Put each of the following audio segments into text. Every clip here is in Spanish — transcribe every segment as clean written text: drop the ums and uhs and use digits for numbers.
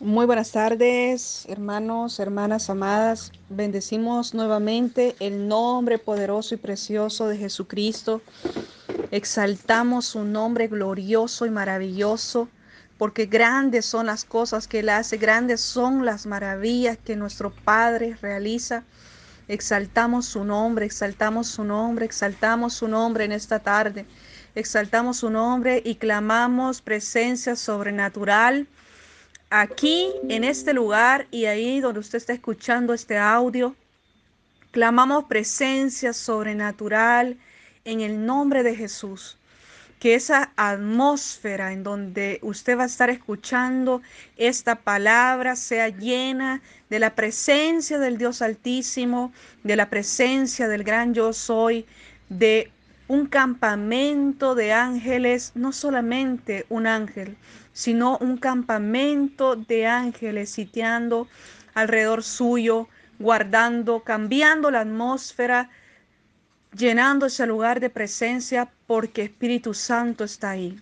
Muy buenas tardes, hermanos, hermanas amadas. Bendecimos nuevamente el nombre poderoso y precioso de Jesucristo. Exaltamos su nombre glorioso y maravilloso, porque grandes son las cosas que Él hace, grandes son las maravillas que nuestro Padre realiza. Exaltamos su nombre, exaltamos su nombre, exaltamos su nombre en esta tarde. Exaltamos su nombre y clamamos presencia sobrenatural aquí en este lugar y ahí donde usted está escuchando este audio. Clamamos presencia sobrenatural en el nombre de Jesús. Que esa atmósfera en donde usted va a estar escuchando esta palabra sea llena de la presencia del Dios Altísimo, de la presencia del gran yo soy, de un campamento de ángeles, no solamente un ángel, sino un campamento de ángeles sitiando alrededor suyo, guardando, cambiando la atmósfera, llenando ese lugar de presencia porque Espíritu Santo está ahí.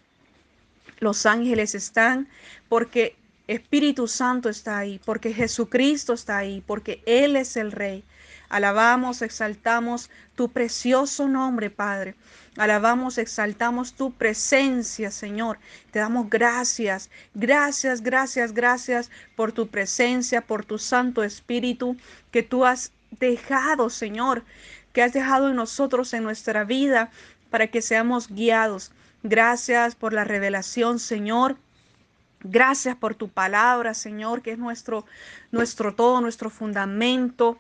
Los ángeles están porque Espíritu Santo está ahí, porque Jesucristo está ahí, porque Él es el Rey. Alabamos, exaltamos tu precioso nombre, Padre. Alabamos, exaltamos tu presencia, Señor. Te damos gracias, gracias, gracias, gracias por tu presencia, por tu Santo Espíritu que tú has dejado, Señor, que has dejado en nosotros, en nuestra vida, para que seamos guiados. Gracias por la revelación, Señor. Gracias por tu palabra, Señor, que es nuestro todo, nuestro fundamento.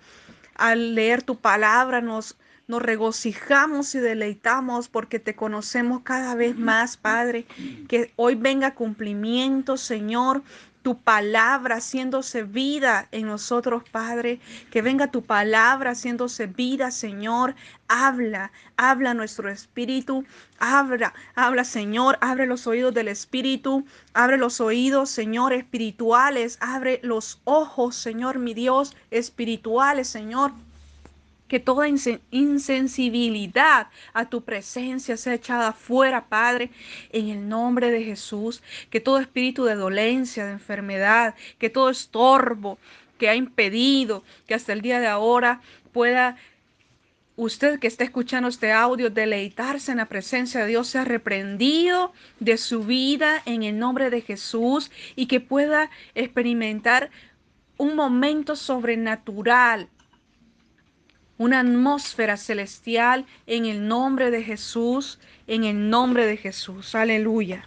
Al leer tu palabra nos regocijamos y deleitamos porque te conocemos cada vez más, Padre. Que hoy venga cumplimiento, Señor, tu palabra haciéndose vida en nosotros, Padre. Que venga tu palabra haciéndose vida, Señor. Habla, habla nuestro espíritu. Habla, Señor. Abre los oídos del espíritu. Abre los oídos, Señor, espirituales. Abre los ojos, Señor, mi Dios, espirituales, Señor. Que toda insensibilidad a tu presencia sea echada fuera, Padre, en el nombre de Jesús. Que todo espíritu de dolencia, de enfermedad, que todo estorbo que ha impedido que hasta el día de ahora pueda usted que está escuchando este audio, deleitarse en la presencia de Dios, sea reprendido de su vida en el nombre de Jesús y que pueda experimentar un momento sobrenatural, una atmósfera celestial en el nombre de Jesús, en el nombre de Jesús. Aleluya.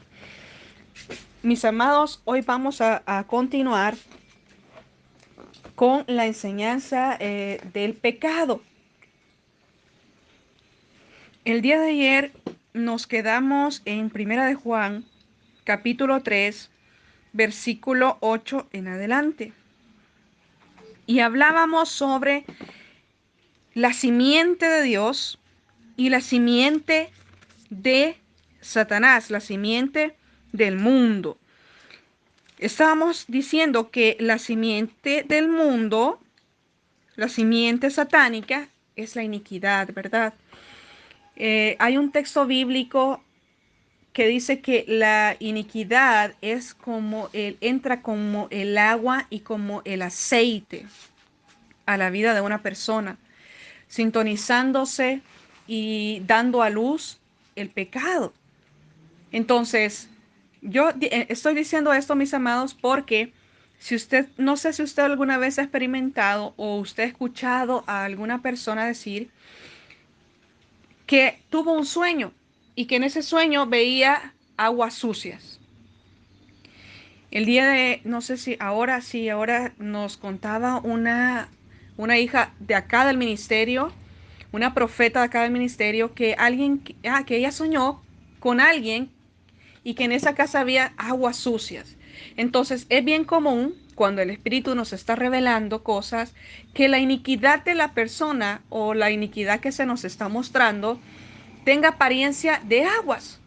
Mis amados, hoy vamos a continuar con la enseñanza del pecado. El día de ayer nos quedamos en Primera de Juan, capítulo 3, versículo 8 en adelante. Y hablábamos sobre la simiente de Dios y la simiente de Satanás, la simiente del mundo. Estábamos diciendo que la simiente del mundo, la simiente satánica, es la iniquidad, ¿verdad? Hay un texto bíblico que dice que la iniquidad es entra como el agua y como el aceite a la vida de una persona, sintonizándose y dando a luz el pecado. Entonces, estoy diciendo esto, mis amados, porque si usted, no sé si usted alguna vez ha experimentado o usted ha escuchado a alguna persona decir que tuvo un sueño y que en ese sueño veía aguas sucias. El día de, no sé si ahora sí, ahora nos contaba una hija de acá del ministerio, una profeta de acá del ministerio, que ella soñó con alguien y que en esa casa había aguas sucias. Entonces es bien común cuando el Espíritu nos está revelando cosas que la iniquidad de la persona o la iniquidad que se nos está mostrando tenga apariencia de aguas.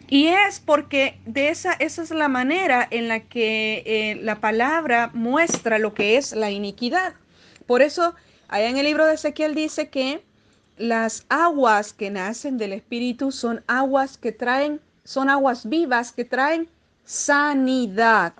Y es porque esa es la manera en la que la palabra muestra lo que es la iniquidad. Por eso, allá en el libro de Ezequiel dice que las aguas que nacen del Espíritu son aguas vivas que traen sanidad.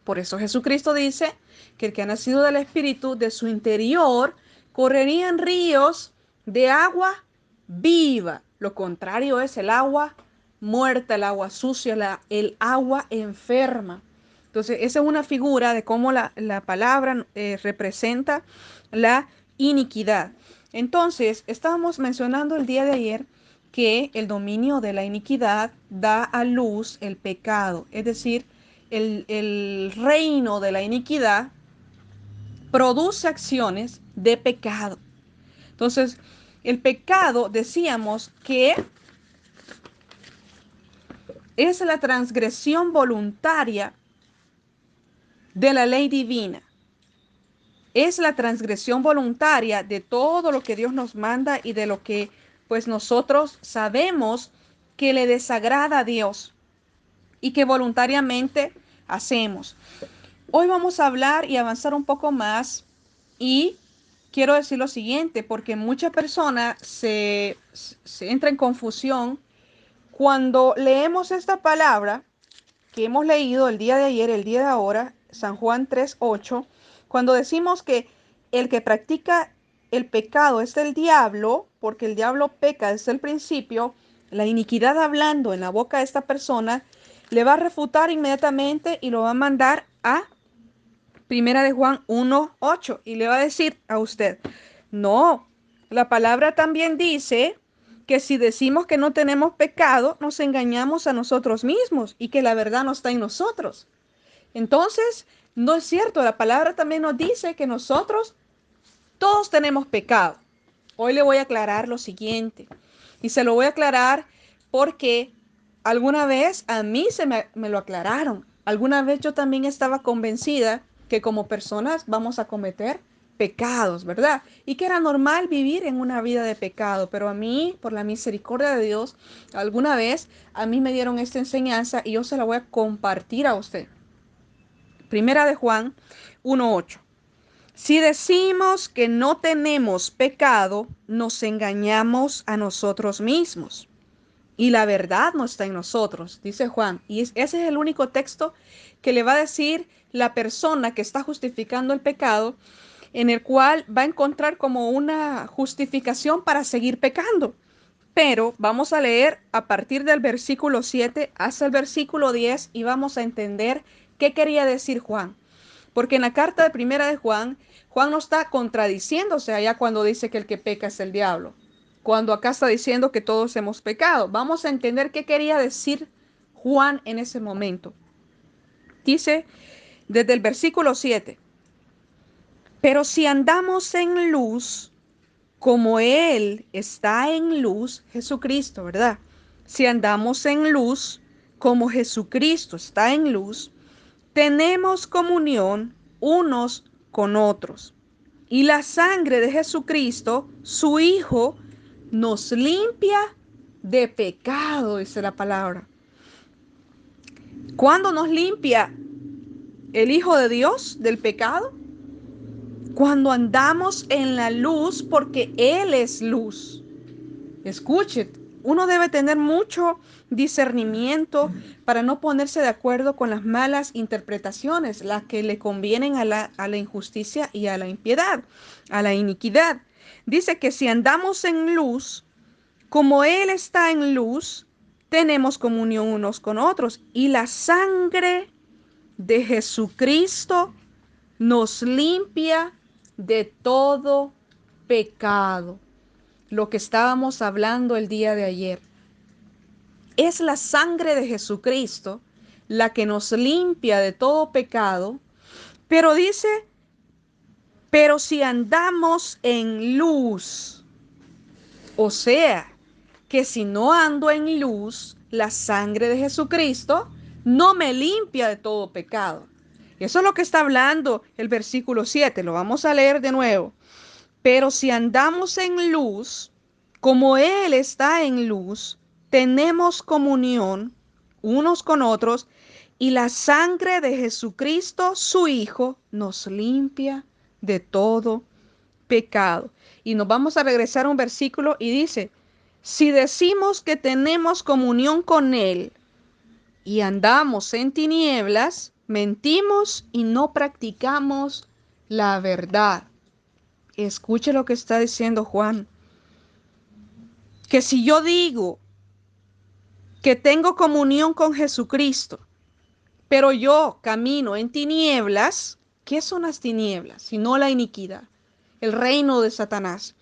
Por eso Jesucristo dice que el que ha nacido del Espíritu, de su interior, correrían ríos de agua viva. Lo contrario es el agua muerta, el agua sucia, el agua enferma. Entonces, esa es una figura de cómo la palabra representa la iniquidad. Entonces, estábamos mencionando el día de ayer que el dominio de la iniquidad da a luz el pecado, es decir, el reino de la iniquidad produce acciones de pecado. Entonces, el pecado, decíamos que es la transgresión voluntaria de la ley divina. Es la transgresión voluntaria de todo lo que Dios nos manda y de lo que pues nosotros sabemos que le desagrada a Dios y que voluntariamente hacemos. Hoy vamos a hablar y avanzar un poco más y quiero decir lo siguiente, porque muchas personas se entra en confusión cuando leemos esta palabra que hemos leído el día de ayer, el día de ahora, San Juan 3:8, cuando decimos que el que practica el pecado es el diablo, porque el diablo peca desde el principio, la iniquidad hablando en la boca de esta persona, le va a refutar inmediatamente y lo va a mandar a Primera de Juan 1:8 y le va a decir a usted, no, la palabra también dice que si decimos que no tenemos pecado, nos engañamos a nosotros mismos y que la verdad no está en nosotros. Entonces, no es cierto, la palabra también nos dice que nosotros todos tenemos pecado. Hoy le voy a aclarar lo siguiente y se lo voy a aclarar porque alguna vez a mí me lo aclararon. Alguna vez yo también estaba convencida que como personas vamos a cometer pecados, ¿verdad? Y que era normal vivir en una vida de pecado, pero a mí, por la misericordia de Dios, alguna vez a mí me dieron esta enseñanza y yo se la voy a compartir a usted. Primera de Juan 1:8. Si decimos que no tenemos pecado, nos engañamos a nosotros mismos. Y la verdad no está en nosotros, dice Juan. Y ese es el único texto que le va a decir la persona que está justificando el pecado, en el cual va a encontrar como una justificación para seguir pecando. Pero vamos a leer a partir del versículo 7 hasta el versículo 10 y vamos a entender qué quería decir Juan. Porque en la carta de Primera de Juan, Juan no está contradiciéndose allá cuando dice que el que peca es el diablo. Cuando acá está diciendo que todos hemos pecado. Vamos a entender qué quería decir Juan en ese momento. Dice desde el versículo 7, pero si andamos en luz, como Él está en luz, Jesucristo, ¿verdad? Si andamos en luz, como Jesucristo está en luz, tenemos comunión unos con otros. Y la sangre de Jesucristo, su Hijo, nos limpia de pecado, dice la palabra. ¿Cuándo nos limpia el Hijo de Dios del pecado? Cuando andamos en la luz, porque Él es luz. Escuche, uno debe tener mucho discernimiento para no ponerse de acuerdo con las malas interpretaciones, las que le convienen a la injusticia y a la impiedad, a la iniquidad. Dice que si andamos en luz, como Él está en luz, tenemos comunión unos con otros. Y la sangre de Jesucristo nos limpia de todo pecado. Lo que estábamos hablando el día de ayer. Es la sangre de Jesucristo la que nos limpia de todo pecado, pero dice, pero si andamos en luz, o sea, que si no ando en luz, la sangre de Jesucristo no me limpia de todo pecado. Eso es lo que está hablando el versículo 7, lo vamos a leer de nuevo. Pero si andamos en luz, como Él está en luz, tenemos comunión unos con otros y la sangre de Jesucristo, su Hijo, nos limpia de todo pecado. Y nos vamos a regresar a un versículo y dice, si decimos que tenemos comunión con Él y andamos en tinieblas, mentimos y no practicamos la verdad. Escuche lo que está diciendo Juan, que si yo digo que tengo comunión con Jesucristo, pero yo camino en tinieblas, ¿qué son las tinieblas? Sino la iniquidad, el reino de Satanás.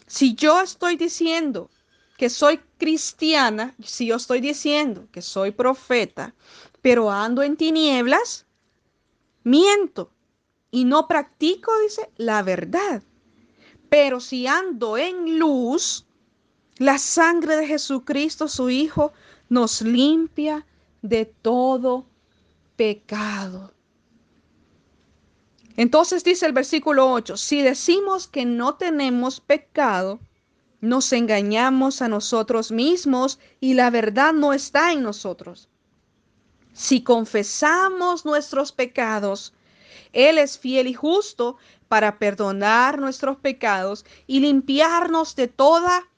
Si yo estoy diciendo que soy cristiana, si yo estoy diciendo que soy profeta, pero ando en tinieblas, miento y no practico, dice, la verdad. Pero si ando en luz, la sangre de Jesucristo, su Hijo, nos limpia de todo pecado. Entonces dice el versículo 8, si decimos que no tenemos pecado, nos engañamos a nosotros mismos y la verdad no está en nosotros. Si confesamos nuestros pecados, Él es fiel y justo para perdonar nuestros pecados y limpiarnos de toda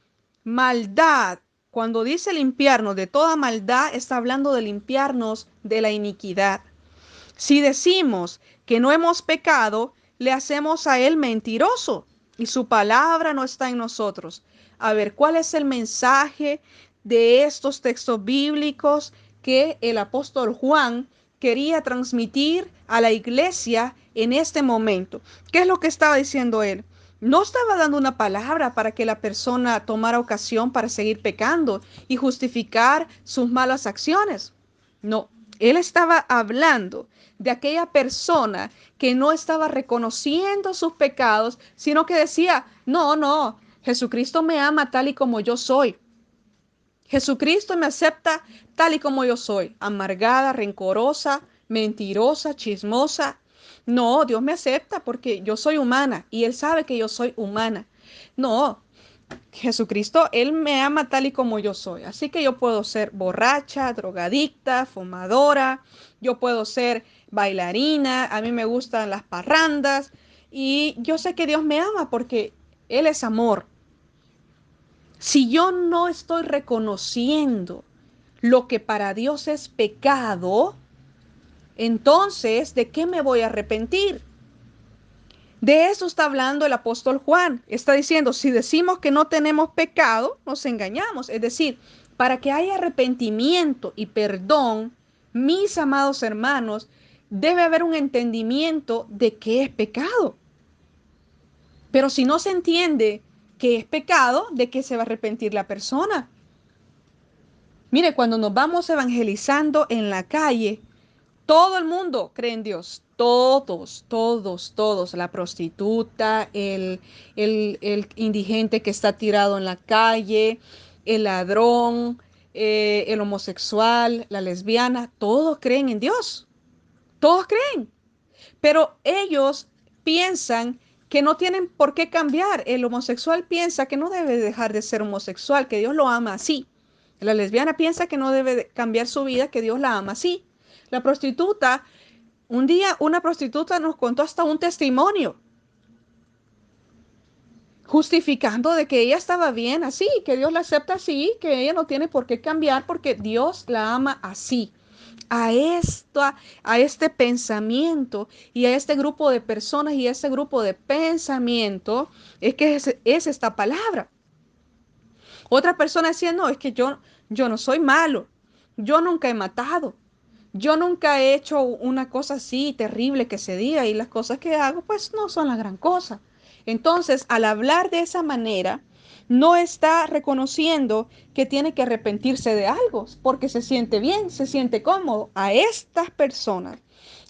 maldad. Cuando dice limpiarnos de toda maldad, está hablando de limpiarnos de la iniquidad. Si decimos que no hemos pecado, le hacemos a Él mentiroso y su palabra no está en nosotros. A ver, ¿cuál es el mensaje de estos textos bíblicos que el apóstol Juan quería transmitir a la iglesia en este momento? ¿Qué es lo que estaba diciendo él? No estaba dando una palabra para que la persona tomara ocasión para seguir pecando y justificar sus malas acciones. No, él estaba hablando de aquella persona que no estaba reconociendo sus pecados, sino que decía, no, no, Jesucristo me ama tal y como yo soy. Jesucristo me acepta tal y como yo soy, amargada, rencorosa, mentirosa, chismosa. No, Dios me acepta porque yo soy humana y Él sabe que yo soy humana. No, Jesucristo, Él me ama tal y como yo soy. Así que yo puedo ser borracha, drogadicta, fumadora, yo puedo ser bailarina, a mí me gustan las parrandas y yo sé que Dios me ama porque Él es amor. Si yo no estoy reconociendo lo que para Dios es pecado, entonces, ¿de qué me voy a arrepentir? De eso está hablando el apóstol Juan. Está diciendo, si decimos que no tenemos pecado, nos engañamos. Es decir, para que haya arrepentimiento y perdón, mis amados hermanos, debe haber un entendimiento de qué es pecado. Pero si no se entiende qué es pecado, ¿de qué se va a arrepentir la persona? Mire, cuando nos vamos evangelizando en la calle, todo el mundo cree en Dios. Todos, todos, todos. La prostituta, el indigente que está tirado en la calle, el ladrón, el homosexual, la lesbiana, todos creen en Dios. Todos creen. Pero ellos piensan que no tienen por qué cambiar. El homosexual piensa que no debe dejar de ser homosexual, que Dios lo ama así. La lesbiana piensa que no debe cambiar su vida, que Dios la ama así. La prostituta, un día una prostituta nos contó hasta un testimonio justificando de que ella estaba bien así, que Dios la acepta así, que ella no tiene por qué cambiar porque Dios la ama así. A este pensamiento y a este grupo de personas y a este grupo de pensamiento es que es esta palabra. Otra persona decía, no, es que yo no soy malo, yo nunca he matado, yo nunca he hecho una cosa así terrible que se diga y las cosas que hago pues no son la gran cosa. Entonces, al hablar de esa manera, no está reconociendo que tiene que arrepentirse de algo porque se siente bien, se siente cómodo. A estas personas,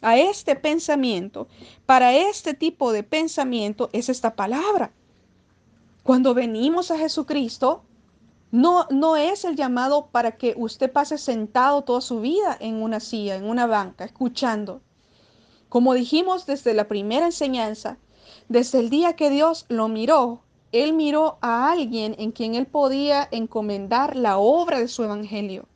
a este pensamiento, para este tipo de pensamiento es esta palabra. Cuando venimos a Jesucristo, no es el llamado para que usted pase sentado toda su vida en una silla, en una banca, escuchando. Como dijimos desde la primera enseñanza, desde el día que Dios lo miró, Él miró a alguien en quien Él podía encomendar la obra de su evangelio.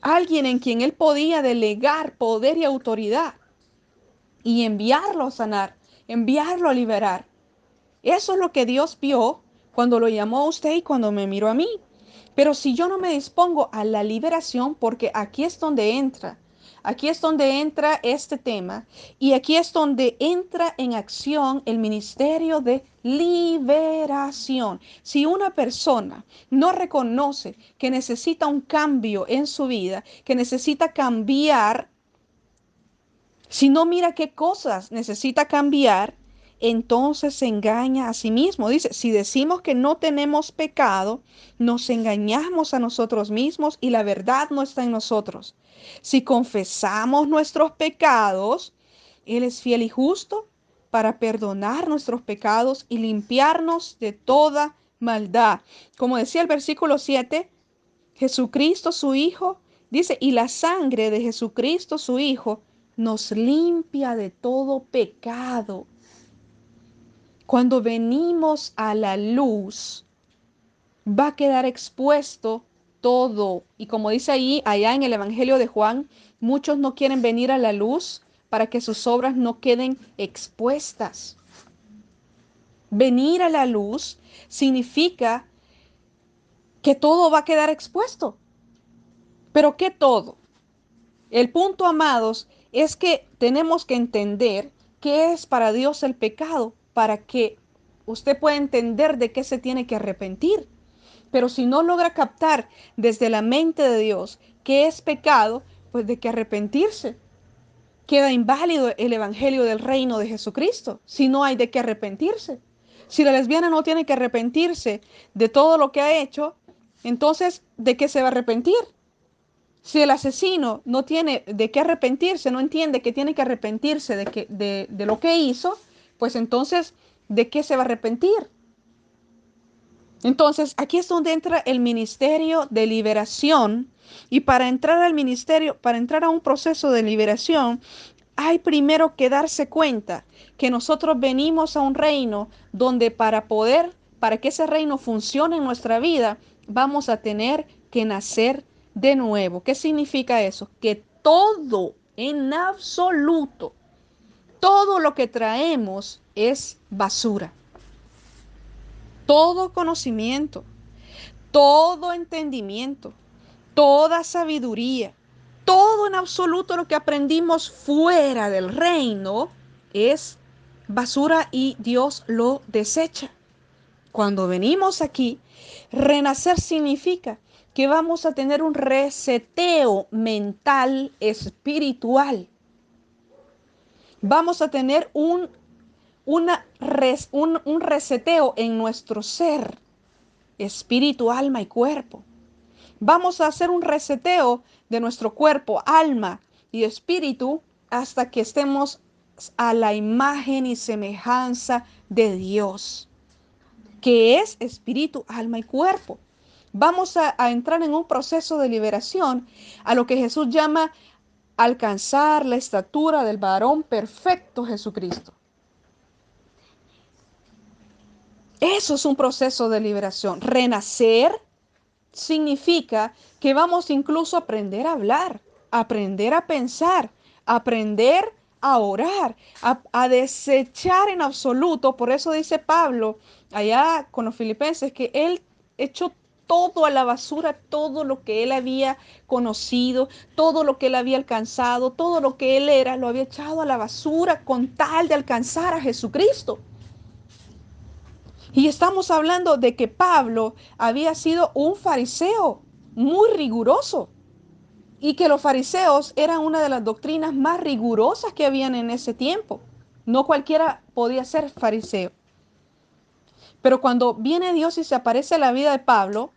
Alguien en quien Él podía delegar poder y autoridad y enviarlo a sanar, enviarlo a liberar. Eso es lo que Dios vio cuando lo llamó a usted y cuando me miró a mí. Pero si yo no me dispongo a la liberación, porque aquí es donde entra este tema y aquí es donde entra en acción el ministerio de liberación. Si una persona no reconoce que necesita un cambio en su vida, que necesita cambiar, si no mira qué cosas necesita cambiar, entonces se engaña a sí mismo. Dice, si decimos que no tenemos pecado, nos engañamos a nosotros mismos y la verdad no está en nosotros. Si confesamos nuestros pecados, Él es fiel y justo para perdonar nuestros pecados y limpiarnos de toda maldad. Como decía el versículo 7, Jesucristo su Hijo, dice, y la sangre de Jesucristo su Hijo nos limpia de todo pecado. Cuando venimos a la luz, va a quedar expuesto todo. Y como dice ahí, allá en el Evangelio de Juan, muchos no quieren venir a la luz para que sus obras no queden expuestas. Venir a la luz significa que todo va a quedar expuesto. ¿Pero qué todo? El punto, amados, es que tenemos que entender qué es para Dios el pecado, para que usted pueda entender de qué se tiene que arrepentir. Pero si no logra captar desde la mente de Dios qué es pecado, pues de qué arrepentirse. Queda inválido el evangelio del reino de Jesucristo, si no hay de qué arrepentirse. Si la lesbiana no tiene que arrepentirse de todo lo que ha hecho, entonces, ¿de qué se va a arrepentir? Si el asesino no tiene de qué arrepentirse, no entiende que tiene que arrepentirse de lo que hizo, pues entonces, ¿de qué se va a arrepentir? Entonces, aquí es donde entra el ministerio de liberación. Y para entrar al ministerio, para entrar a un proceso de liberación, hay primero que darse cuenta que nosotros venimos a un reino donde para que ese reino funcione en nuestra vida, vamos a tener que nacer de nuevo. ¿Qué significa eso? Que todo, en absoluto, todo lo que traemos es basura. Todo conocimiento, todo entendimiento, toda sabiduría, todo en absoluto lo que aprendimos fuera del reino es basura y Dios lo desecha. Cuando venimos aquí, renacer significa que vamos a tener un reseteo mental, espiritual. Vamos a tener un reseteo en nuestro ser, espíritu, alma y cuerpo. Vamos a hacer un reseteo de nuestro cuerpo, alma y espíritu hasta que estemos a la imagen y semejanza de Dios, que es espíritu, alma y cuerpo. Vamos a entrar en un proceso de liberación a lo que Jesús llama alcanzar la estatura del varón perfecto Jesucristo. Eso es un proceso de liberación. Renacer significa que vamos incluso a aprender a hablar, aprender a pensar, aprender a orar, a desechar en absoluto. Por eso dice Pablo allá con los filipenses que él echó todo a la basura, todo lo que él había conocido, todo lo que él había alcanzado, todo lo que él era, lo había echado a la basura con tal de alcanzar a Jesucristo. Y estamos hablando de que Pablo había sido un fariseo muy riguroso y que los fariseos eran una de las doctrinas más rigurosas que habían en ese tiempo. No cualquiera podía ser fariseo. Pero cuando viene Dios y se aparece en la vida de Pablo,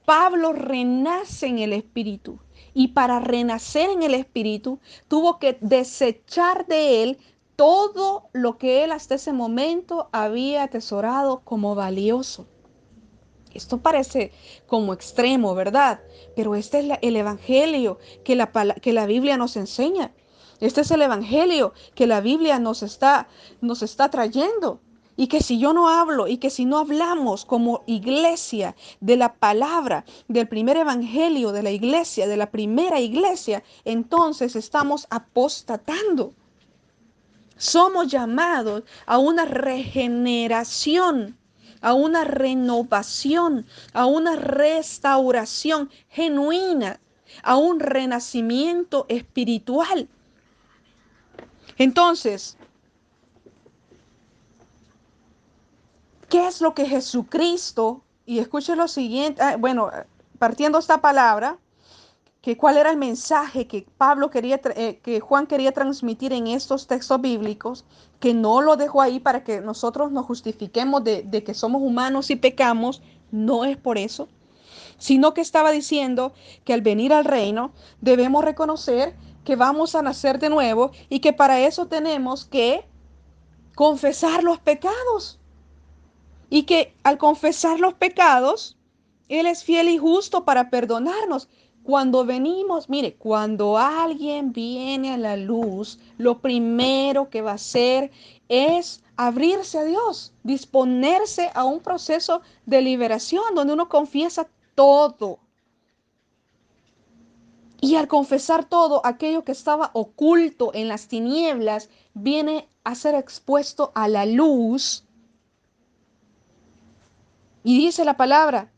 Pablo renace en el Espíritu. Y para renacer en el Espíritu, tuvo que desechar de él todo lo que él hasta ese momento había atesorado como valioso. Esto parece como extremo, ¿verdad? Pero este es el evangelio que la Biblia nos enseña. Este es el evangelio que la Biblia nos está trayendo. Y que si yo no hablo y que si no hablamos como iglesia de la palabra, del primer evangelio de la iglesia, de la primera iglesia, entonces estamos apostatando. Somos llamados a una regeneración, a una renovación, a una restauración genuina, a un renacimiento espiritual. Entonces, ¿qué es lo que Jesucristo, y escuche lo siguiente, partiendo esta palabra, que cuál era el mensaje que Pablo quería, que Juan quería transmitir en estos textos bíblicos, que no lo dejó ahí para que nosotros nos justifiquemos de que somos humanos y pecamos, no es por eso, sino que estaba diciendo que al venir al reino debemos reconocer que vamos a nacer de nuevo y que para eso tenemos que confesar los pecados y que al confesar los pecados, Él es fiel y justo para perdonarnos. Cuando venimos, mire, cuando alguien viene a la luz, lo primero que va a hacer es abrirse a Dios, disponerse a un proceso de liberación donde uno confiesa todo. Y al confesar todo aquello que estaba oculto en las tinieblas, viene a ser expuesto a la luz. Y dice la palabra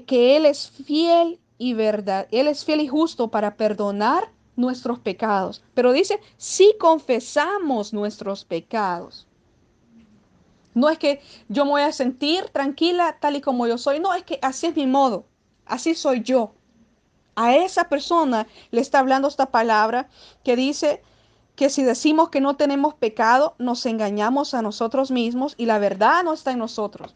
que Él es fiel y verdad. Él es fiel y justo para perdonar nuestros pecados. Pero dice, si confesamos nuestros pecados. No es que yo me voy a sentir tranquila tal y como yo soy. No, es que así es mi modo. Así soy yo. A esa persona le está hablando esta palabra que dice que si decimos que no tenemos pecado, nos engañamos a nosotros mismos y la verdad no está en nosotros.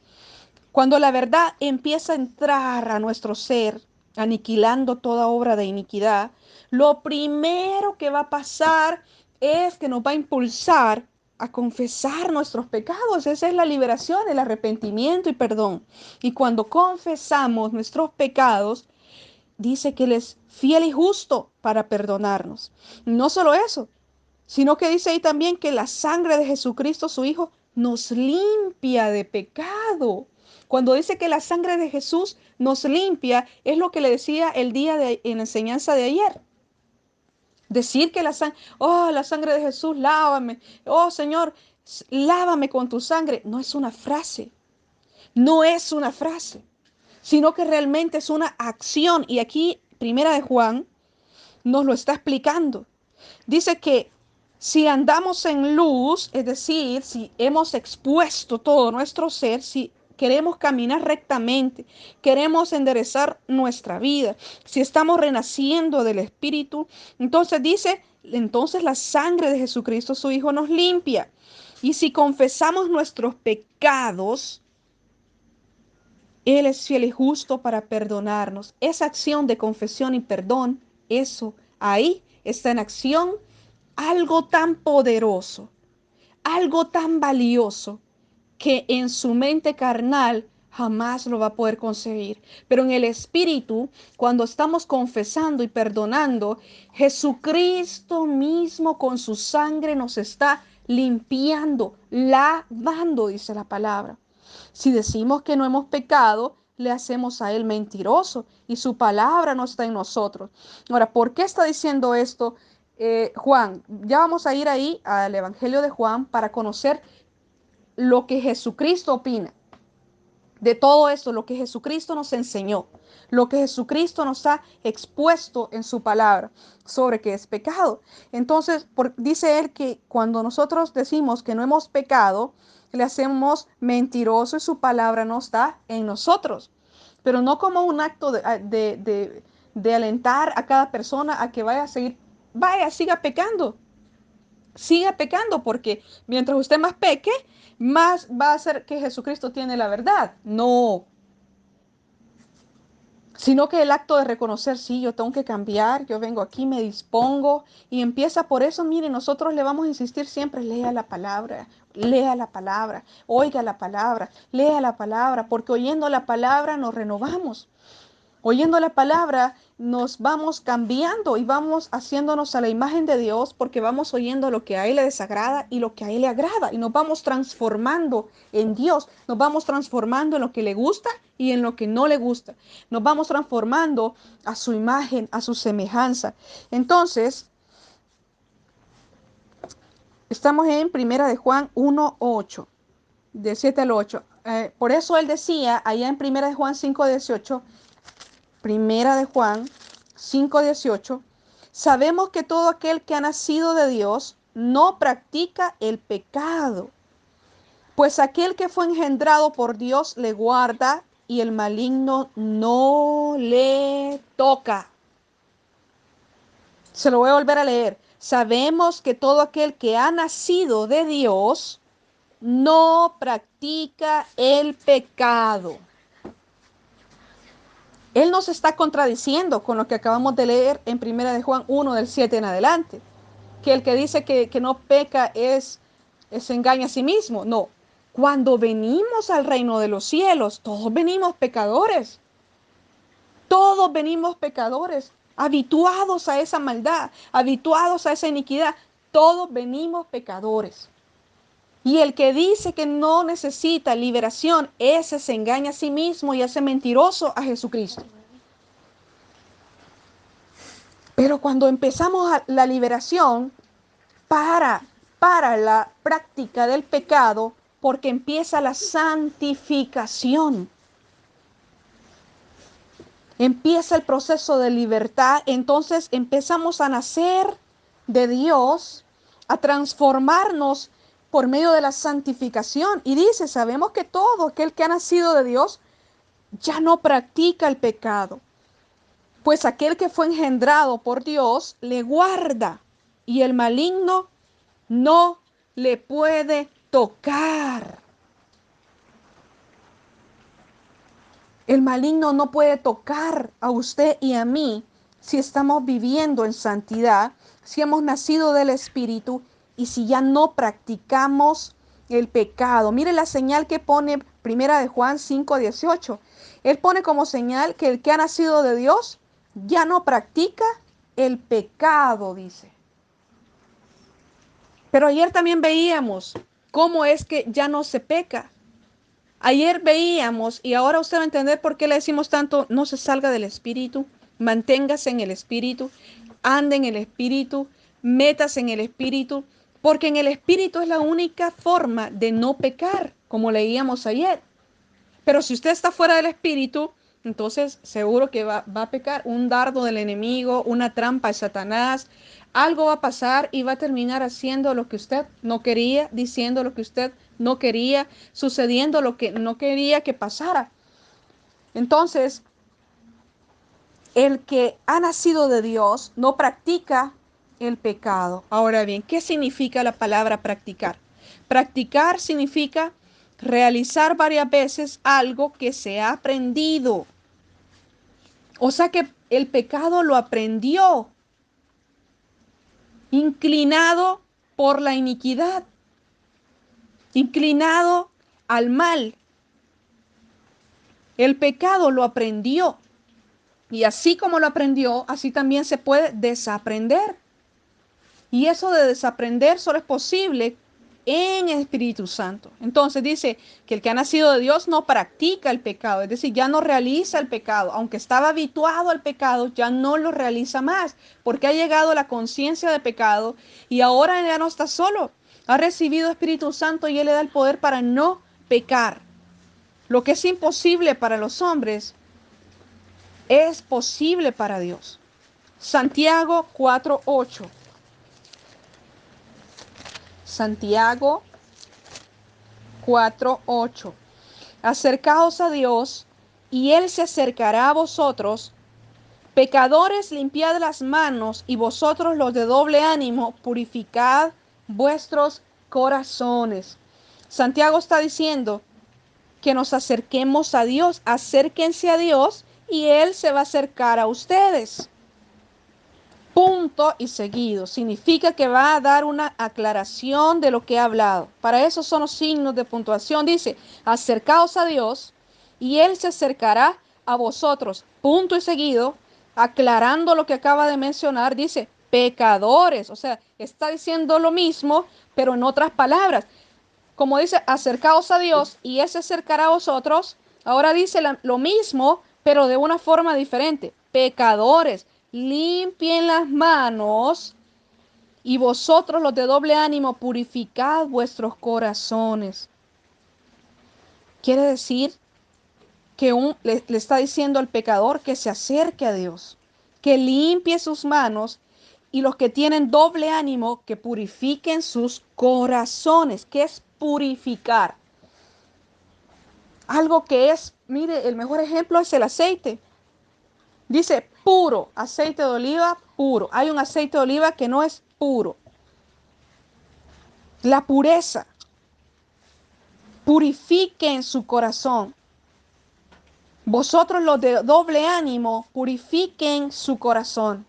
Cuando la verdad empieza a entrar a nuestro ser, aniquilando toda obra de iniquidad, lo primero que va a pasar es que nos va a impulsar a confesar nuestros pecados. Esa es la liberación, el arrepentimiento y perdón. Y cuando confesamos nuestros pecados, dice que Él es fiel y justo para perdonarnos. No solo eso, sino que dice ahí también que la sangre de Jesucristo, su Hijo, nos limpia de pecado. Cuando dice que la sangre de Jesús nos limpia, es lo que le decía el día en la enseñanza de ayer. Decir que la sangre de Jesús, lávame. Oh Señor, lávame con tu sangre. No es una frase, no es una frase, sino que realmente es una acción. Y aquí, Primera de Juan, nos lo está explicando. Dice que si andamos en luz, es decir, si hemos expuesto todo nuestro ser, si queremos caminar rectamente, queremos enderezar nuestra vida, si estamos renaciendo del Espíritu, entonces dice, entonces la sangre de Jesucristo, su Hijo, nos limpia. Y si confesamos nuestros pecados, Él es fiel y justo para perdonarnos. Esa acción de confesión y perdón, eso ahí está en acción algo tan poderoso, algo tan valioso que en su mente carnal jamás lo va a poder conseguir. Pero en el espíritu, cuando estamos confesando y perdonando, Jesucristo mismo con su sangre nos está limpiando, lavando, dice la palabra. Si decimos que no hemos pecado, le hacemos a Él mentiroso y su palabra no está en nosotros. Ahora, ¿por qué está diciendo esto Juan? Ya vamos a ir ahí al Evangelio de Juan para conocer lo que Jesucristo opina de todo esto, lo que Jesucristo nos enseñó, lo que Jesucristo nos ha expuesto en su palabra sobre qué es pecado. Entonces, dice él que cuando nosotros decimos que no hemos pecado, le hacemos mentiroso y su palabra no está en nosotros, pero no como un acto de alentar a cada persona a que vaya a seguir, vaya, siga pecando, porque mientras usted más peque, más va a ser que Jesucristo tiene la verdad. No, sino que el acto de reconocer, sí, yo tengo que cambiar, yo vengo aquí, me dispongo y empieza por eso, mire, nosotros le vamos a insistir siempre, lea la palabra, oiga la palabra, lea la palabra, porque oyendo la palabra nos renovamos. Oyendo la palabra nos vamos cambiando y vamos haciéndonos a la imagen de Dios porque vamos oyendo lo que a Él le desagrada y lo que a Él le agrada y nos vamos transformando en Dios, nos vamos transformando en lo que le gusta y en lo que no le gusta, nos vamos transformando a su imagen, a su semejanza. Entonces, estamos en Primera de Juan 1:8, del 7 al 8. Por eso él decía allá en Primera de Juan 5:18, Primera de Juan 5:18, sabemos que todo aquel que ha nacido de Dios no practica el pecado, pues aquel que fue engendrado por Dios le guarda y el maligno no le toca. Se lo voy a volver a leer. Sabemos que todo aquel que ha nacido de Dios no practica el pecado. Él nos está contradiciendo con lo que acabamos de leer en Primera de Juan 1 del 7 en adelante, que el que dice que no peca se engaña a sí mismo. No, cuando venimos al reino de los cielos, todos venimos pecadores. Todos venimos pecadores, habituados a esa maldad, habituados a esa iniquidad. Todos venimos pecadores. Y el que dice que no necesita liberación, ese se engaña a sí mismo y hace mentiroso a Jesucristo. Pero cuando empezamos la liberación para, para la práctica del pecado, porque empieza la santificación. Empieza el proceso de libertad, entonces empezamos a nacer de Dios, a transformarnos por medio de la santificación. Y dice, sabemos que todo aquel que ha nacido de Dios ya no practica el pecado, pues aquel que fue engendrado por Dios le guarda y el maligno no le puede tocar. El maligno no puede tocar a usted y a mí si estamos viviendo en santidad, si hemos nacido del Espíritu y si ya no practicamos el pecado. Mire la señal que pone Primera de Juan 5:18. Él pone como señal que el que ha nacido de Dios ya no practica el pecado, dice. Pero ayer también veíamos cómo es que ya no se peca. Ayer veíamos, y ahora usted va a entender por qué le decimos tanto, no se salga del espíritu, manténgase en el espíritu, ande en el espíritu, métase en el espíritu, porque en el espíritu es la única forma de no pecar, como leíamos ayer. Pero si usted está fuera del espíritu, entonces seguro que va a pecar. Un dardo del enemigo, una trampa de Satanás, algo va a pasar y va a terminar haciendo lo que usted no quería, diciendo lo que usted no quería, sucediendo lo que no quería que pasara. Entonces, el que ha nacido de Dios no practica el pecado. Ahora bien, ¿qué significa la palabra practicar? Practicar significa realizar varias veces algo que se ha aprendido. O sea que el pecado lo aprendió, inclinado por la iniquidad, inclinado al mal. El pecado lo aprendió. Y así como lo aprendió, así también se puede desaprender. Y eso de desaprender solo es posible en el Espíritu Santo. Entonces dice que el que ha nacido de Dios no practica el pecado, es decir, ya no realiza el pecado. Aunque estaba habituado al pecado, ya no lo realiza más, porque ha llegado la conciencia de pecado y ahora ya no está solo. Ha recibido Espíritu Santo y Él le da el poder para no pecar. Lo que es imposible para los hombres es posible para Dios. Santiago 4:8. Santiago 4:8. Acercaos a Dios y Él se acercará a vosotros. Pecadores, limpiad las manos y vosotros los de doble ánimo, purificad vuestros corazones. Santiago está diciendo que nos acerquemos a Dios, acérquense a Dios y Él se va a acercar a ustedes. Punto y seguido. Significa que va a dar una aclaración de lo que ha hablado. Para eso son los signos de puntuación. Dice, acercaos a Dios y Él se acercará a vosotros. Punto y seguido, aclarando lo que acaba de mencionar, dice, pecadores. O sea, está diciendo lo mismo, pero en otras palabras. Como dice, acercaos a Dios y Él se acercará a vosotros. Ahora dice lo mismo, pero de una forma diferente. Pecadores, limpien las manos y vosotros los de doble ánimo, purificad vuestros corazones. Quiere decir que le está diciendo al pecador que se acerque a Dios, que limpie sus manos y los que tienen doble ánimo, que purifiquen sus corazones. ¿Qué es purificar? Algo que es, mire, el mejor ejemplo es el aceite. Dice puro, aceite de oliva puro. Hay un aceite de oliva que no es puro. La pureza. Purifiquen su corazón. Vosotros los de doble ánimo, purifiquen su corazón.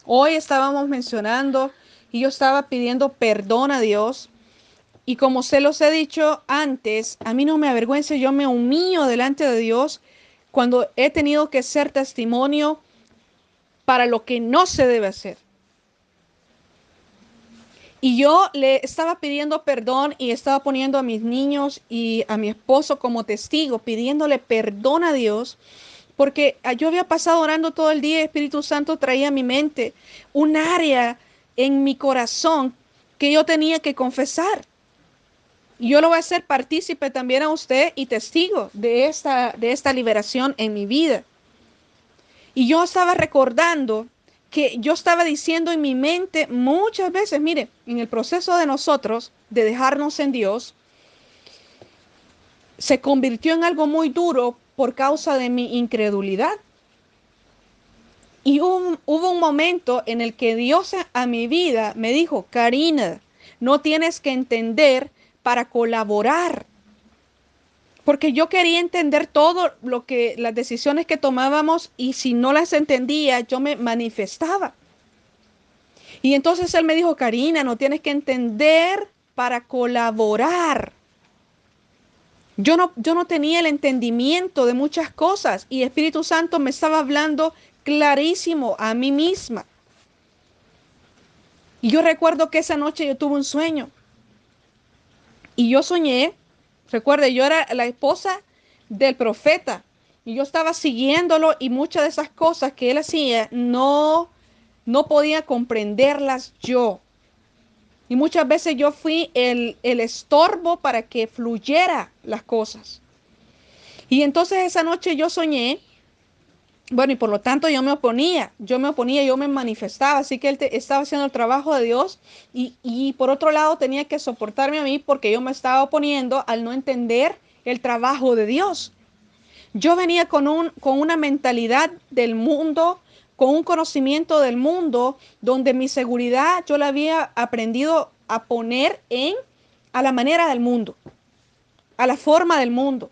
Hoy estábamos mencionando y yo estaba pidiendo perdón a Dios. Y como se los he dicho antes, a mí no me avergüenza, yo me humillo delante de Dios cuando he tenido que ser testimonio para lo que no se debe hacer. Y yo le estaba pidiendo perdón y estaba poniendo a mis niños y a mi esposo como testigo, pidiéndole perdón a Dios, porque yo había pasado orando todo el día y el Espíritu Santo traía a mi mente un área en mi corazón que yo tenía que confesar. Y yo lo voy a hacer partícipe también a usted y testigo de esta liberación en mi vida. Y yo estaba recordando que yo estaba diciendo en mi mente muchas veces, mire, en el proceso de nosotros, de dejarnos en Dios, se convirtió en algo muy duro por causa de mi incredulidad. Y hubo un momento en el que Dios a mi vida me dijo, Karina, no tienes que entender para colaborar. Porque yo quería entender todo lo que las decisiones que tomábamos y si no las entendía, yo me manifestaba. Y entonces él me dijo, Karina, no tienes que entender para colaborar. Yo no tenía el entendimiento de muchas cosas y Espíritu Santo me estaba hablando clarísimo a mí misma. Y yo recuerdo que esa noche yo tuve un sueño y yo soñé, recuerde, yo era la esposa del profeta y yo estaba siguiéndolo y muchas de esas cosas que él hacía no podía comprenderlas yo. Y muchas veces yo fui el estorbo para que fluyera las cosas. Y entonces esa noche yo soñé, bueno, y por lo tanto yo me manifestaba, así que estaba haciendo el trabajo de Dios y por otro lado tenía que soportarme a mí porque yo me estaba oponiendo al no entender el trabajo de Dios. Yo venía con una mentalidad del mundo, con un conocimiento del mundo, donde mi seguridad yo la había aprendido a poner a la manera del mundo, a la forma del mundo.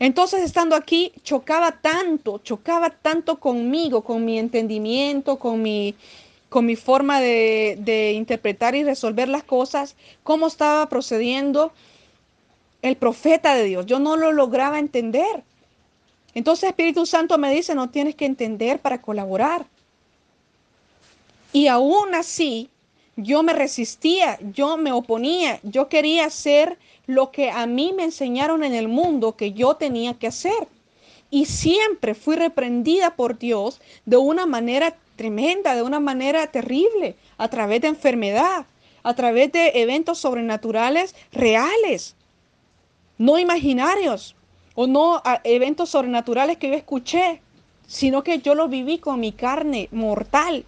Entonces, estando aquí, chocaba tanto conmigo, con mi entendimiento, con mi forma de interpretar y resolver las cosas, cómo estaba procediendo el profeta de Dios. Yo no lo lograba entender. Entonces Espíritu Santo me dice, no tienes que entender para colaborar. Y aún así, yo me resistía, yo me oponía, yo quería hacer lo que a mí me enseñaron en el mundo que yo tenía que hacer. Y siempre fui reprendida por Dios de una manera tremenda, de una manera terrible, a través de enfermedad, a través de eventos sobrenaturales reales, no imaginarios o no eventos sobrenaturales que yo escuché, sino que yo lo viví con mi carne mortal.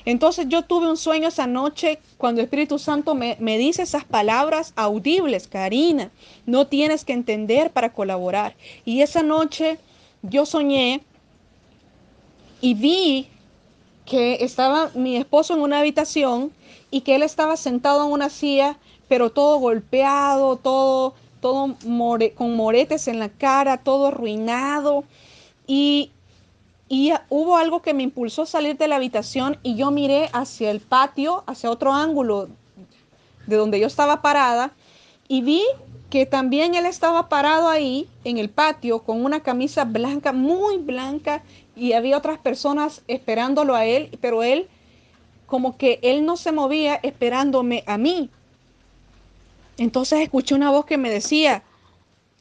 Entonces yo tuve un sueño esa noche cuando el Espíritu Santo me dice esas palabras audibles, Karina, no tienes que entender para colaborar. Y esa noche yo soñé y vi que estaba mi esposo en una habitación y que él estaba sentado en una silla, pero todo golpeado, con moretes en la cara, todo arruinado. Y, y hubo algo que me impulsó a salir de la habitación y yo miré hacia el patio, hacia otro ángulo de donde yo estaba parada y vi que también él estaba parado ahí en el patio con una camisa blanca, muy blanca, y había otras personas esperándolo a él, pero él como que él no se movía esperándome a mí. Entonces escuché una voz que me decía,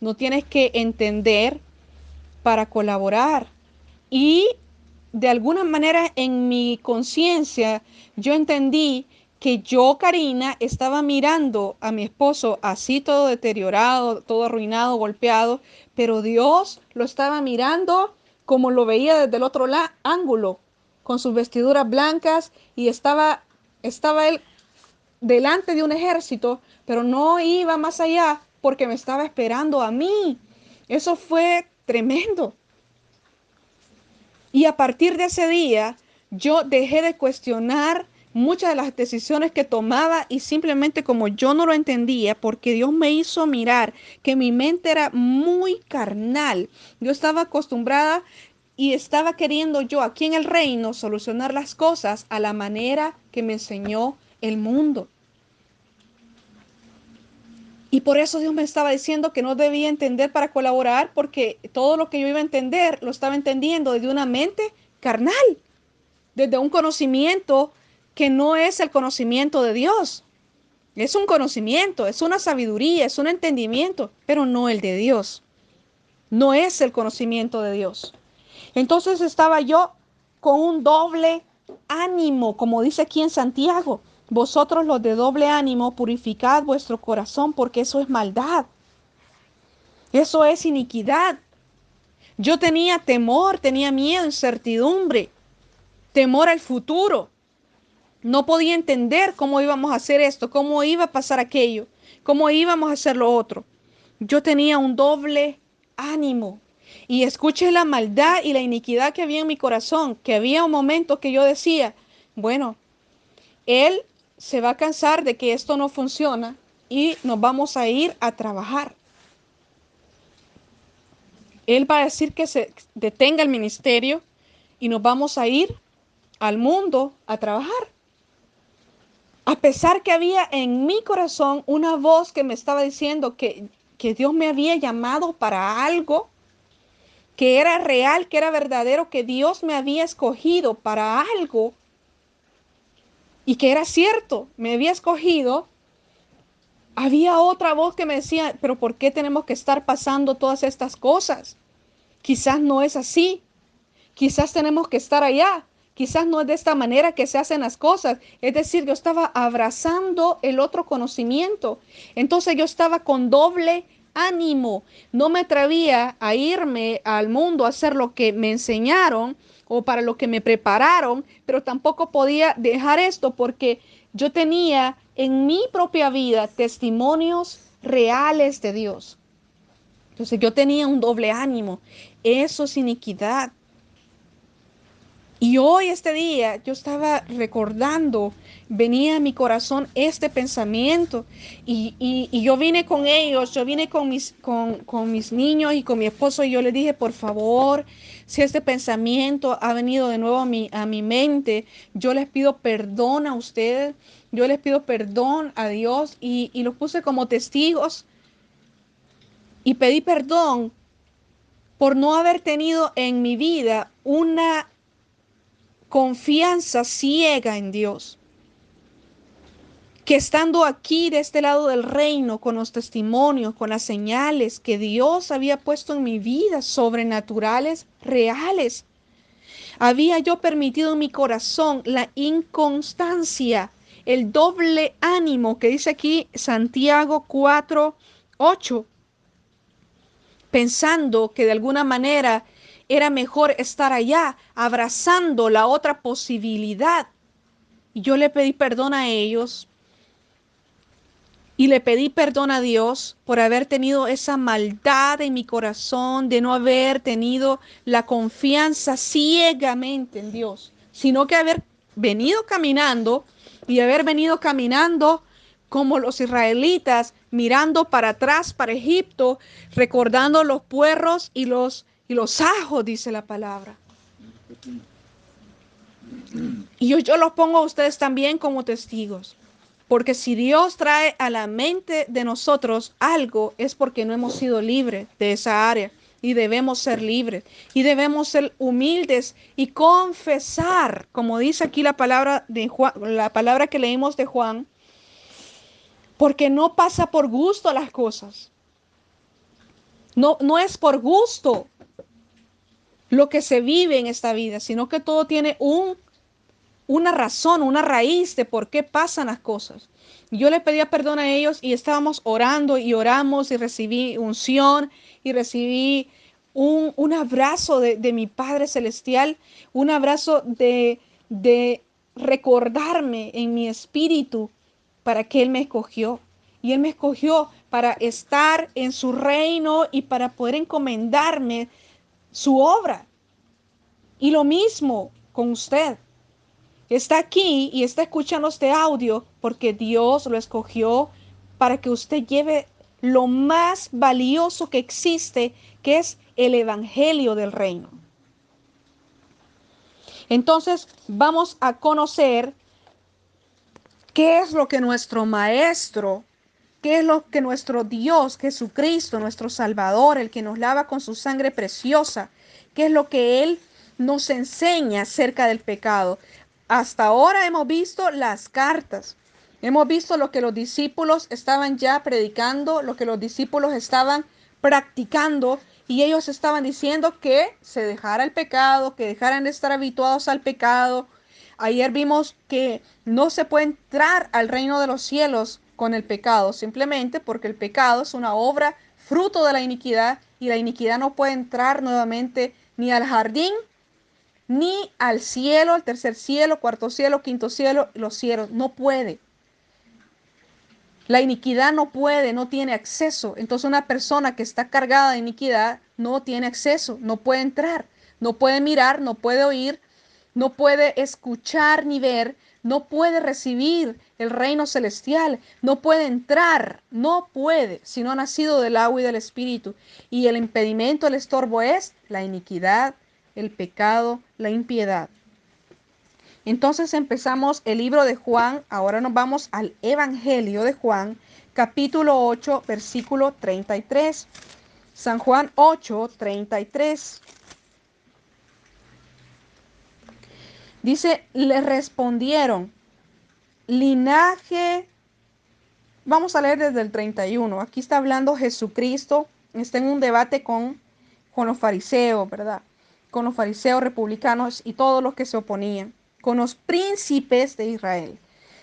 no tienes que entender para colaborar. Y de alguna manera en mi conciencia yo entendí que yo, Karina, estaba mirando a mi esposo así todo deteriorado, todo arruinado, golpeado, pero Dios lo estaba mirando como lo veía desde el otro ángulo, con sus vestiduras blancas y estaba él delante de un ejército, pero no iba más allá porque me estaba esperando a mí. Eso fue tremendo. Y a partir de ese día, yo dejé de cuestionar muchas de las decisiones que tomaba y simplemente como yo no lo entendía, porque Dios me hizo mirar que mi mente era muy carnal. Yo estaba acostumbrada y estaba queriendo yo aquí en el reino solucionar las cosas a la manera que me enseñó el mundo. Y por eso Dios me estaba diciendo que no debía entender para colaborar, porque todo lo que yo iba a entender lo estaba entendiendo desde una mente carnal, desde un conocimiento que no es el conocimiento de Dios. Es un conocimiento, es una sabiduría, es un entendimiento, pero no el de Dios. No es el conocimiento de Dios. Entonces estaba yo con un doble ánimo, como dice aquí en Santiago. Vosotros los de doble ánimo, purificad vuestro corazón, porque eso es maldad. Eso es iniquidad. Yo tenía temor, tenía miedo, incertidumbre, temor al futuro. No podía entender cómo íbamos a hacer esto, cómo iba a pasar aquello, cómo íbamos a hacer lo otro. Yo tenía un doble ánimo. Y escuché la maldad y la iniquidad que había en mi corazón, que había un momento que yo decía, bueno, él se va a cansar de que esto no funciona y nos vamos a ir a trabajar. Él va a decir que se detenga el ministerio y nos vamos a ir al mundo a trabajar. A pesar que había en mi corazón una voz que me estaba diciendo que Dios me había llamado para algo, que era real, que era verdadero, que Dios me había escogido para algo y que era cierto, me había escogido, había otra voz que me decía, pero ¿por qué tenemos que estar pasando todas estas cosas? Quizás no es así. Quizás tenemos que estar allá. Quizás no es de esta manera que se hacen las cosas. Es decir, yo estaba abrazando el otro conocimiento. Entonces yo estaba con doble ánimo. No me atrevía a irme al mundo a hacer lo que me enseñaron o para lo que me prepararon, pero tampoco podía dejar esto porque yo tenía en mi propia vida testimonios reales de Dios. Entonces yo tenía un doble ánimo. Eso es iniquidad. Y hoy, este día, yo estaba recordando, venía a mi corazón este pensamiento y yo vine con ellos, yo vine con mis niños y con mi esposo y yo les dije, por favor, si este pensamiento ha venido de nuevo a mi mente, yo les pido perdón a ustedes, yo les pido perdón a Dios y los puse como testigos y pedí perdón por no haber tenido en mi vida una confianza ciega en Dios, que estando aquí de este lado del reino, con los testimonios, con las señales que Dios había puesto en mi vida, sobrenaturales, reales, había yo permitido en mi corazón la inconstancia, el doble ánimo que dice aquí Santiago 4:8, pensando que de alguna manera era mejor estar allá, abrazando la otra posibilidad. Y yo le pedí perdón a ellos y le pedí perdón a Dios por haber tenido esa maldad en mi corazón, de no haber tenido la confianza ciegamente en Dios, sino que haber venido caminando y haber venido caminando como los israelitas, mirando para atrás, para Egipto, recordando los puerros y los ajos, dice la palabra. Y yo los pongo a ustedes también como testigos. Porque si Dios trae a la mente de nosotros algo, es porque no hemos sido libres de esa área. Y debemos ser libres. Y debemos ser humildes y confesar, como dice aquí la palabra de Juan, la palabra que leímos de Juan, porque no pasa por gusto las cosas. No es por gusto lo que se vive en esta vida, sino que todo tiene un una razón, una raíz de por qué pasan las cosas. Yo le pedía perdón a ellos y estábamos orando y oramos y recibí unción y recibí un abrazo de mi Padre Celestial, un abrazo de recordarme en mi espíritu para que Él me escogió. Y Él me escogió para estar en su reino y para poder encomendarme su obra. Y lo mismo con usted. Está aquí y está escuchando este audio porque Dios lo escogió para que usted lleve lo más valioso que existe, que es el evangelio del reino. Entonces vamos a conocer qué es lo que nuestro maestro, qué es lo que nuestro Dios, Jesucristo, nuestro Salvador, el que nos lava con su sangre preciosa, qué es lo que Él nos enseña acerca del pecado. Hasta ahora hemos visto las cartas, hemos visto lo que los discípulos estaban ya predicando, lo que los discípulos estaban practicando, y ellos estaban diciendo que se dejara el pecado, que dejaran de estar habituados al pecado. Ayer vimos que no se puede entrar al reino de los cielos con el pecado, simplemente porque el pecado es una obra fruto de la iniquidad y la iniquidad no puede entrar nuevamente ni al jardín, ni al cielo, al tercer cielo, cuarto cielo, quinto cielo, los cielos. No puede. La iniquidad no puede, no tiene acceso. Entonces una persona que está cargada de iniquidad no tiene acceso, no puede entrar, no puede mirar, no puede oír, no puede escuchar ni ver, no puede recibir el reino celestial, no puede entrar, no puede, si no ha nacido del agua y del espíritu. Y el impedimento, el estorbo es la iniquidad, el pecado, la impiedad. Entonces empezamos el libro de Juan, ahora nos vamos al Evangelio de Juan, capítulo 8, versículo 33. San Juan 8, 33. Dice, le respondieron, linaje, vamos a leer desde el 31. Aquí está hablando Jesucristo, está en un debate con los fariseos, ¿verdad? Con los fariseos republicanos y todos los que se oponían, con los príncipes de Israel.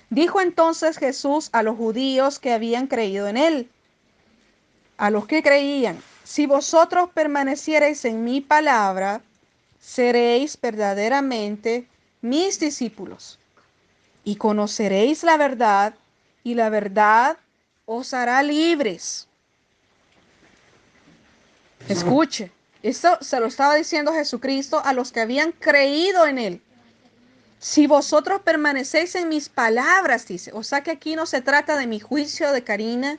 Dijo entonces Jesús a los judíos que habían creído en él, a los que creían, si vosotros permaneciereis en mi palabra, seréis verdaderamente mis discípulos y conoceréis la verdad y la verdad os hará libres. Escuche, esto se lo estaba diciendo Jesucristo a los que habían creído en él. Si vosotros permanecéis en mis palabras, dice. O sea que aquí no se trata de mi juicio de Karina,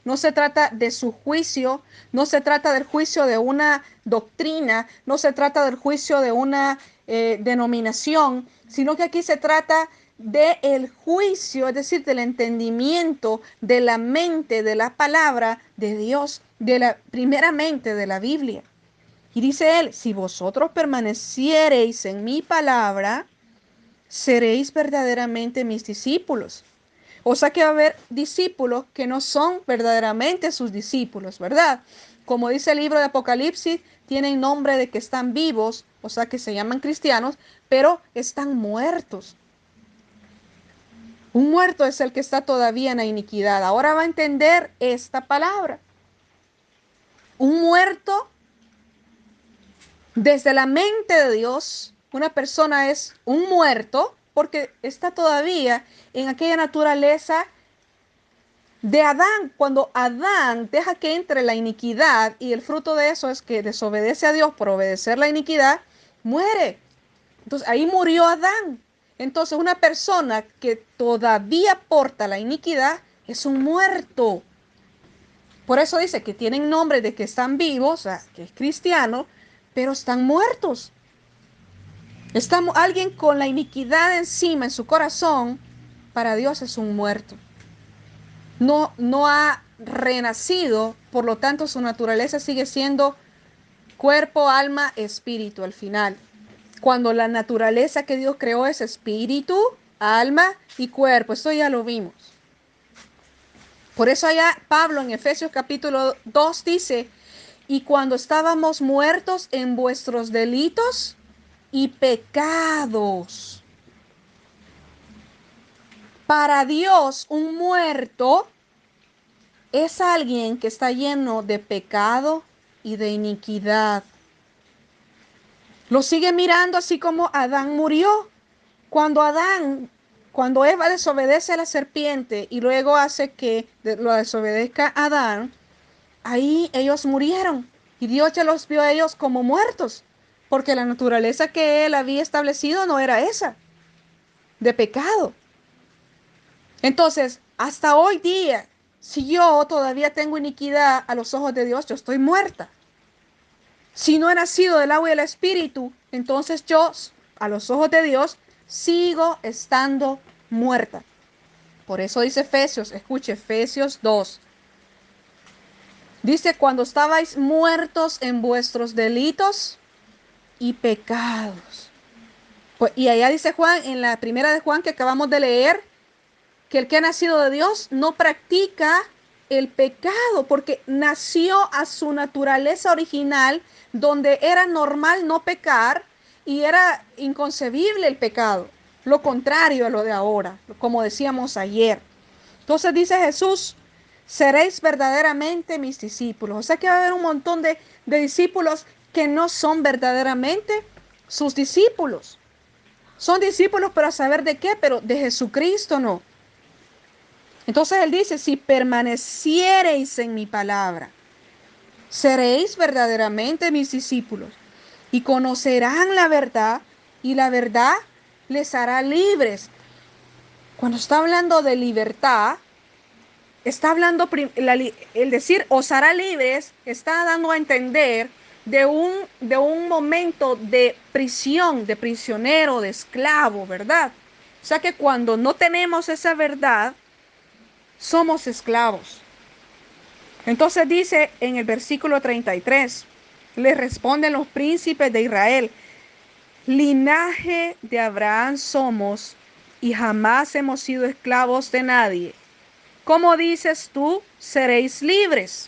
no se trata de su juicio, no se trata del juicio de una doctrina, no se trata del juicio de una denominación, sino que aquí se trata del juicio, es decir, del entendimiento, de la mente, de la palabra de Dios, primeramente de la Biblia. Y dice él, si vosotros permaneciereis en mi palabra, seréis verdaderamente mis discípulos. O sea que va a haber discípulos que no son verdaderamente sus discípulos, ¿verdad? Como dice el libro de Apocalipsis, tienen nombre de que están vivos, o sea que se llaman cristianos, pero están muertos. Un muerto es el que está todavía en la iniquidad. Ahora va a entender esta palabra. Un muerto, desde la mente de Dios, una persona es un muerto porque está todavía en aquella naturaleza de Adán. Cuando Adán deja que entre la iniquidad y el fruto de eso es que desobedece a Dios por obedecer la iniquidad, muere. Entonces ahí murió Adán. Entonces una persona que todavía porta la iniquidad es un muerto. Por eso dice que tienen nombre de que están vivos, o sea, que es cristiano, pero están muertos. Alguien con la iniquidad encima en su corazón, para Dios es un muerto. No ha renacido, por lo tanto su naturaleza sigue siendo cuerpo, alma, espíritu al final. Cuando la naturaleza que Dios creó es espíritu, alma y cuerpo. Esto ya lo vimos. Por eso allá Pablo en Efesios capítulo 2 dice, y cuando estábamos muertos en vuestros delitos y pecados. Para Dios, un muerto es alguien que está lleno de pecado y de iniquidad. Lo sigue mirando así como Adán murió. Cuando Eva desobedece a la serpiente y luego hace que lo desobedezca Adán, ahí ellos murieron. Y Dios ya los vio a ellos como muertos, porque la naturaleza que él había establecido no era esa, de pecado. Entonces, hasta hoy día, si yo todavía tengo iniquidad a los ojos de Dios, yo estoy muerta. Si no he nacido del agua y del espíritu, entonces yo, a los ojos de Dios, sigo estando muerta. Por eso dice Efesios, escuche, Efesios 2. Dice, cuando estabais muertos en vuestros delitos y pecados. Pues, y allá dice Juan, en la primera de Juan que acabamos de leer, que el que ha nacido de Dios no practica el pecado, porque nació a su naturaleza original, donde era normal no pecar y era inconcebible el pecado, lo contrario a lo de ahora, como decíamos ayer. Entonces dice Jesús, seréis verdaderamente mis discípulos. O sea que va a haber un montón de discípulos que no son verdaderamente sus discípulos. Son discípulos para saber de qué, pero de Jesucristo no. Entonces él dice, si permaneciereis en mi palabra, seréis verdaderamente mis discípulos y conocerán la verdad y la verdad les hará libres. Cuando está hablando de libertad, está hablando, el decir os hará libres, está dando a entender de un momento de prisión, de prisionero, de esclavo, ¿verdad? O sea que cuando no tenemos esa verdad, somos esclavos. Entonces dice en el versículo 33, le responden los príncipes de Israel, linaje de Abraham somos y jamás hemos sido esclavos de nadie. ¿Cómo dices tú, seréis libres?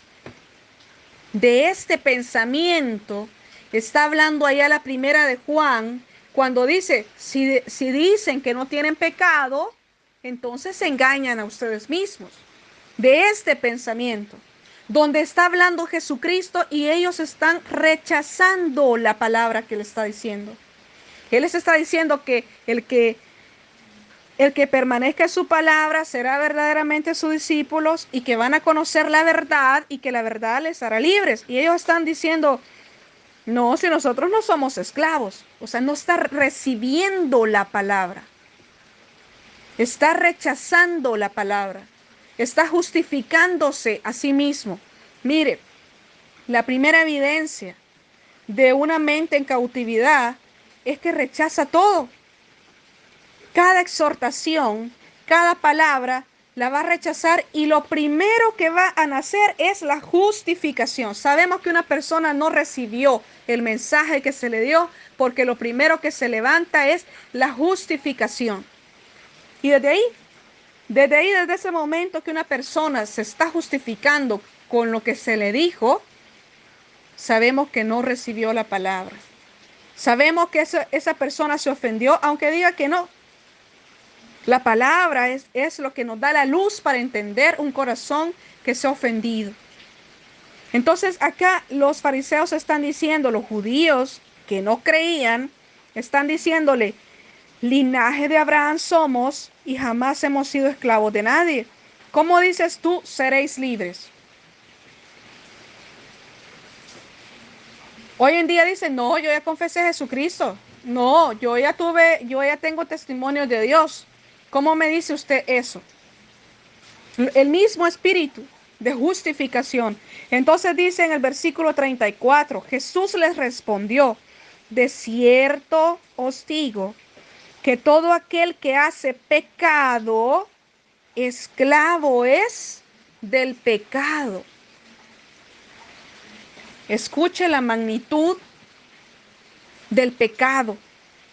De este pensamiento está hablando allá la primera de Juan, cuando dice, si dicen que no tienen pecado, entonces se engañan a ustedes mismos. De este pensamiento, donde está hablando Jesucristo y ellos están rechazando la palabra que le está diciendo. Él les está diciendo que el que permanezca en su palabra será verdaderamente sus discípulos y que van a conocer la verdad y que la verdad les hará libres. Y ellos están diciendo, no, si nosotros no somos esclavos. O sea, no está recibiendo la palabra. Está rechazando la palabra. Está justificándose a sí mismo. Mire, la primera evidencia de una mente en cautividad es que rechaza todo. Cada exhortación, cada palabra la va a rechazar y lo primero que va a nacer es la justificación. Sabemos que una persona no recibió el mensaje que se le dio porque lo primero que se levanta es la justificación. Y desde ese momento que una persona se está justificando con lo que se le dijo, sabemos que no recibió la palabra. Sabemos que esa persona se ofendió, aunque diga que no. La palabra es lo que nos da la luz para entender un corazón que se ha ofendido. Entonces acá los fariseos están diciendo, los judíos que no creían, están diciéndole, linaje de Abraham somos y jamás hemos sido esclavos de nadie. ¿Cómo dices tú, seréis libres? Hoy en día dicen, no, yo ya confesé a Jesucristo. No, yo ya tengo testimonio de Dios. ¿Cómo me dice usted eso? El mismo espíritu de justificación. Entonces dice en el versículo 34, Jesús les respondió, de cierto os digo que todo aquel que hace pecado, esclavo es del pecado. Escuche la magnitud del pecado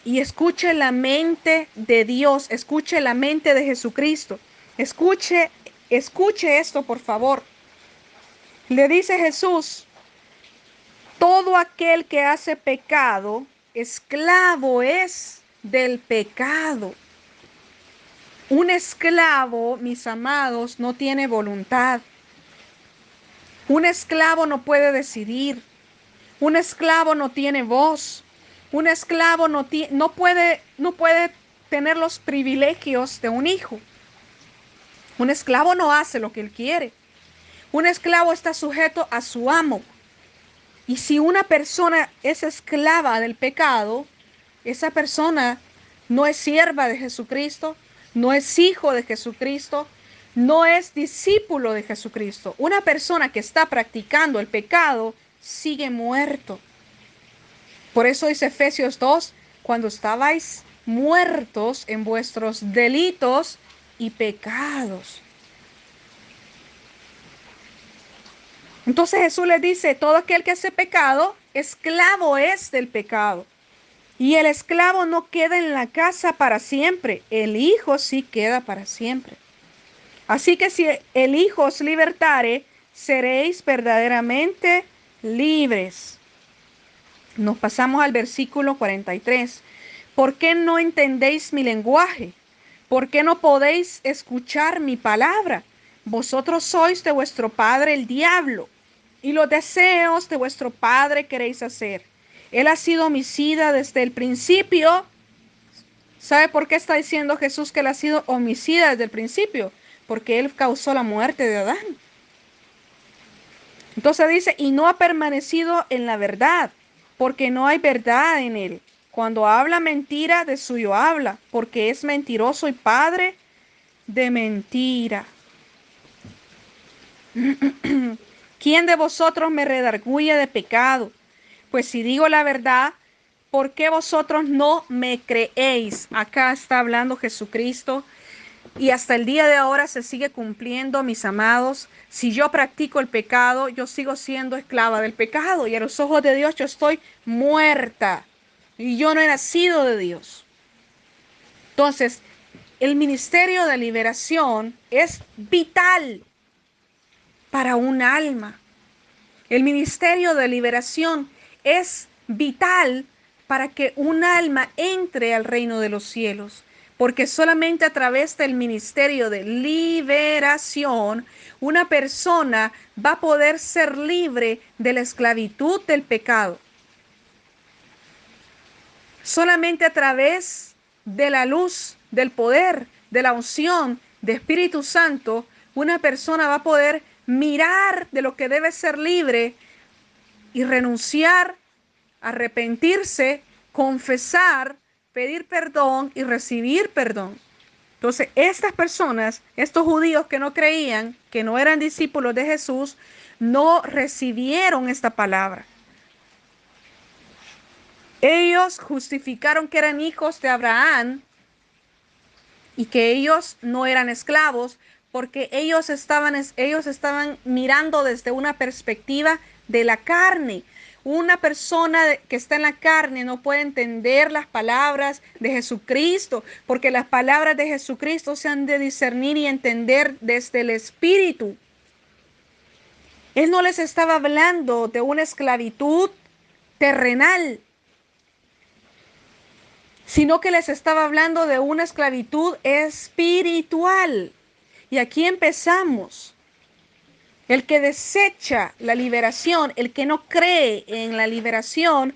y escuche la mente de Dios, escuche la mente de Jesucristo. Escuche esto, por favor. Le dice Jesús, todo aquel que hace pecado, esclavo es del pecado. Un esclavo, mis amados, no tiene voluntad. Un esclavo no puede decidir. Un esclavo no tiene voz. Un esclavo no puede tener los privilegios de un hijo. Un esclavo no hace lo que él quiere. Un esclavo está sujeto a su amo. Y si una persona es esclava del pecado, esa persona no es sierva de Jesucristo, no es hijo de Jesucristo, no es discípulo de Jesucristo. Una persona que está practicando el pecado sigue muerto. Por eso dice Efesios 2, cuando estabais muertos en vuestros delitos y pecados. Entonces Jesús les dice, todo aquel que hace pecado, esclavo es del pecado. Y el esclavo no queda en la casa para siempre, el Hijo sí queda para siempre. Así que si el Hijo os libertare, seréis verdaderamente libres. Nos pasamos al versículo 43. ¿Por qué no entendéis mi lenguaje? ¿Por qué no podéis escuchar mi palabra? Vosotros sois de vuestro padre el diablo, y los deseos de vuestro padre queréis hacer. Él ha sido homicida desde el principio. ¿Sabe por qué está diciendo Jesús que él ha sido homicida desde el principio? Porque él causó la muerte de Adán. Entonces dice, y no ha permanecido en la verdad, porque no hay verdad en él. Cuando habla mentira, de suyo habla, porque es mentiroso y padre de mentira. ¿Quién de vosotros me redarguye de pecado? Pues si digo la verdad, ¿por qué vosotros no me creéis? Acá está hablando Jesucristo. Y hasta el día de ahora se sigue cumpliendo, mis amados. Si yo practico el pecado, yo sigo siendo esclava del pecado. Y a los ojos de Dios yo estoy muerta. Y yo no he nacido de Dios. Entonces, el ministerio de liberación es vital para un alma. El ministerio de liberación es vital para que un alma entre al reino de los cielos, porque solamente a través del ministerio de liberación una persona va a poder ser libre de la esclavitud del pecado. Solamente a través de la luz, del poder, de la unción, de Espíritu Santo, una persona va a poder mirar de lo que debe ser libre y renunciar, arrepentirse, confesar, pedir perdón y recibir perdón. Entonces, estas personas, estos judíos que no creían, que no eran discípulos de Jesús, no recibieron esta palabra. Ellos justificaron que eran hijos de Abraham y que ellos no eran esclavos porque ellos estaban mirando desde una perspectiva de la carne. Una persona que está en la carne no puede entender las palabras de Jesucristo, porque las palabras de Jesucristo se han de discernir y entender desde el Espíritu. Él no les estaba hablando de una esclavitud terrenal, sino que les estaba hablando de una esclavitud espiritual. Y aquí empezamos. El que desecha la liberación, el que no cree en la liberación,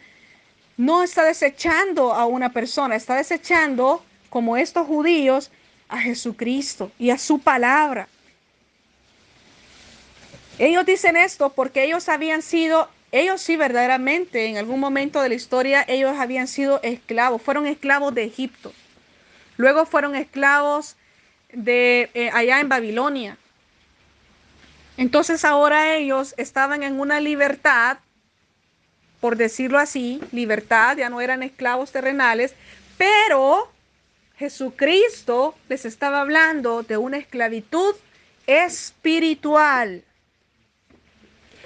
no está desechando a una persona, está desechando, como estos judíos, a Jesucristo y a su palabra. Ellos dicen esto porque ellos sí verdaderamente, en algún momento de la historia, ellos habían sido esclavos, fueron esclavos de Egipto. Luego fueron esclavos de allá en Babilonia. Entonces ahora ellos estaban en una libertad, por decirlo así, libertad, ya no eran esclavos terrenales, pero Jesucristo les estaba hablando de una esclavitud espiritual,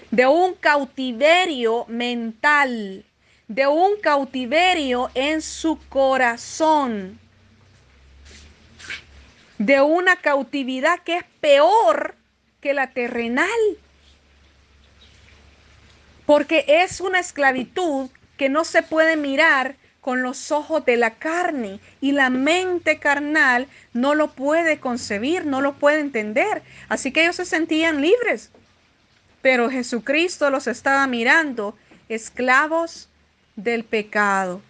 de un cautiverio mental, de un cautiverio en su corazón, de una cautividad que es peor que la terrenal, porque es una esclavitud que no se puede mirar con los ojos de la carne y la mente carnal no lo puede concebir, no lo puede entender. Así que ellos se sentían libres, pero Jesucristo los estaba mirando esclavos del pecado.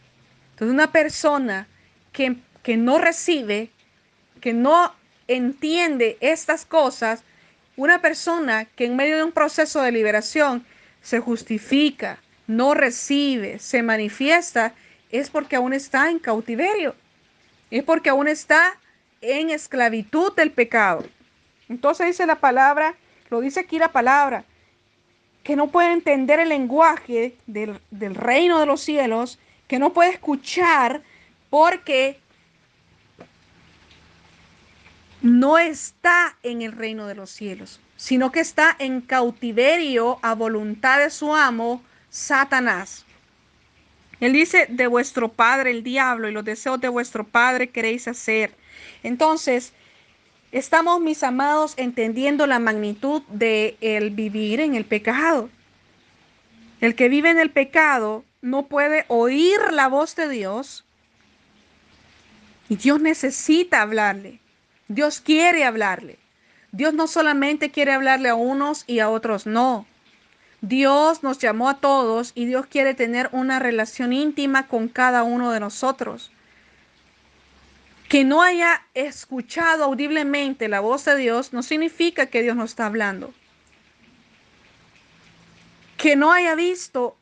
Entonces una persona que no recibe, que no entiende estas cosas, una persona que en medio de un proceso de liberación se justifica, no recibe, se manifiesta, es porque aún está en cautiverio, es porque aún está en esclavitud del pecado. Entonces dice la palabra, lo dice aquí la palabra, que no puede entender el lenguaje del reino de los cielos, que no puede escuchar porque no está en el reino de los cielos, sino que está en cautiverio a voluntad de su amo, Satanás. Él dice, de vuestro padre el diablo y los deseos de vuestro padre queréis hacer. Entonces, estamos, mis amados, entendiendo la magnitud de el vivir en el pecado. El que vive en el pecado no puede oír la voz de Dios y Dios necesita hablarle. Dios quiere hablarle. Dios no solamente quiere hablarle a unos y a otros no. Dios nos llamó a todos y Dios quiere tener una relación íntima con cada uno de nosotros. Que no haya escuchado audiblemente la voz de Dios no significa que Dios no está hablando. Que no haya visto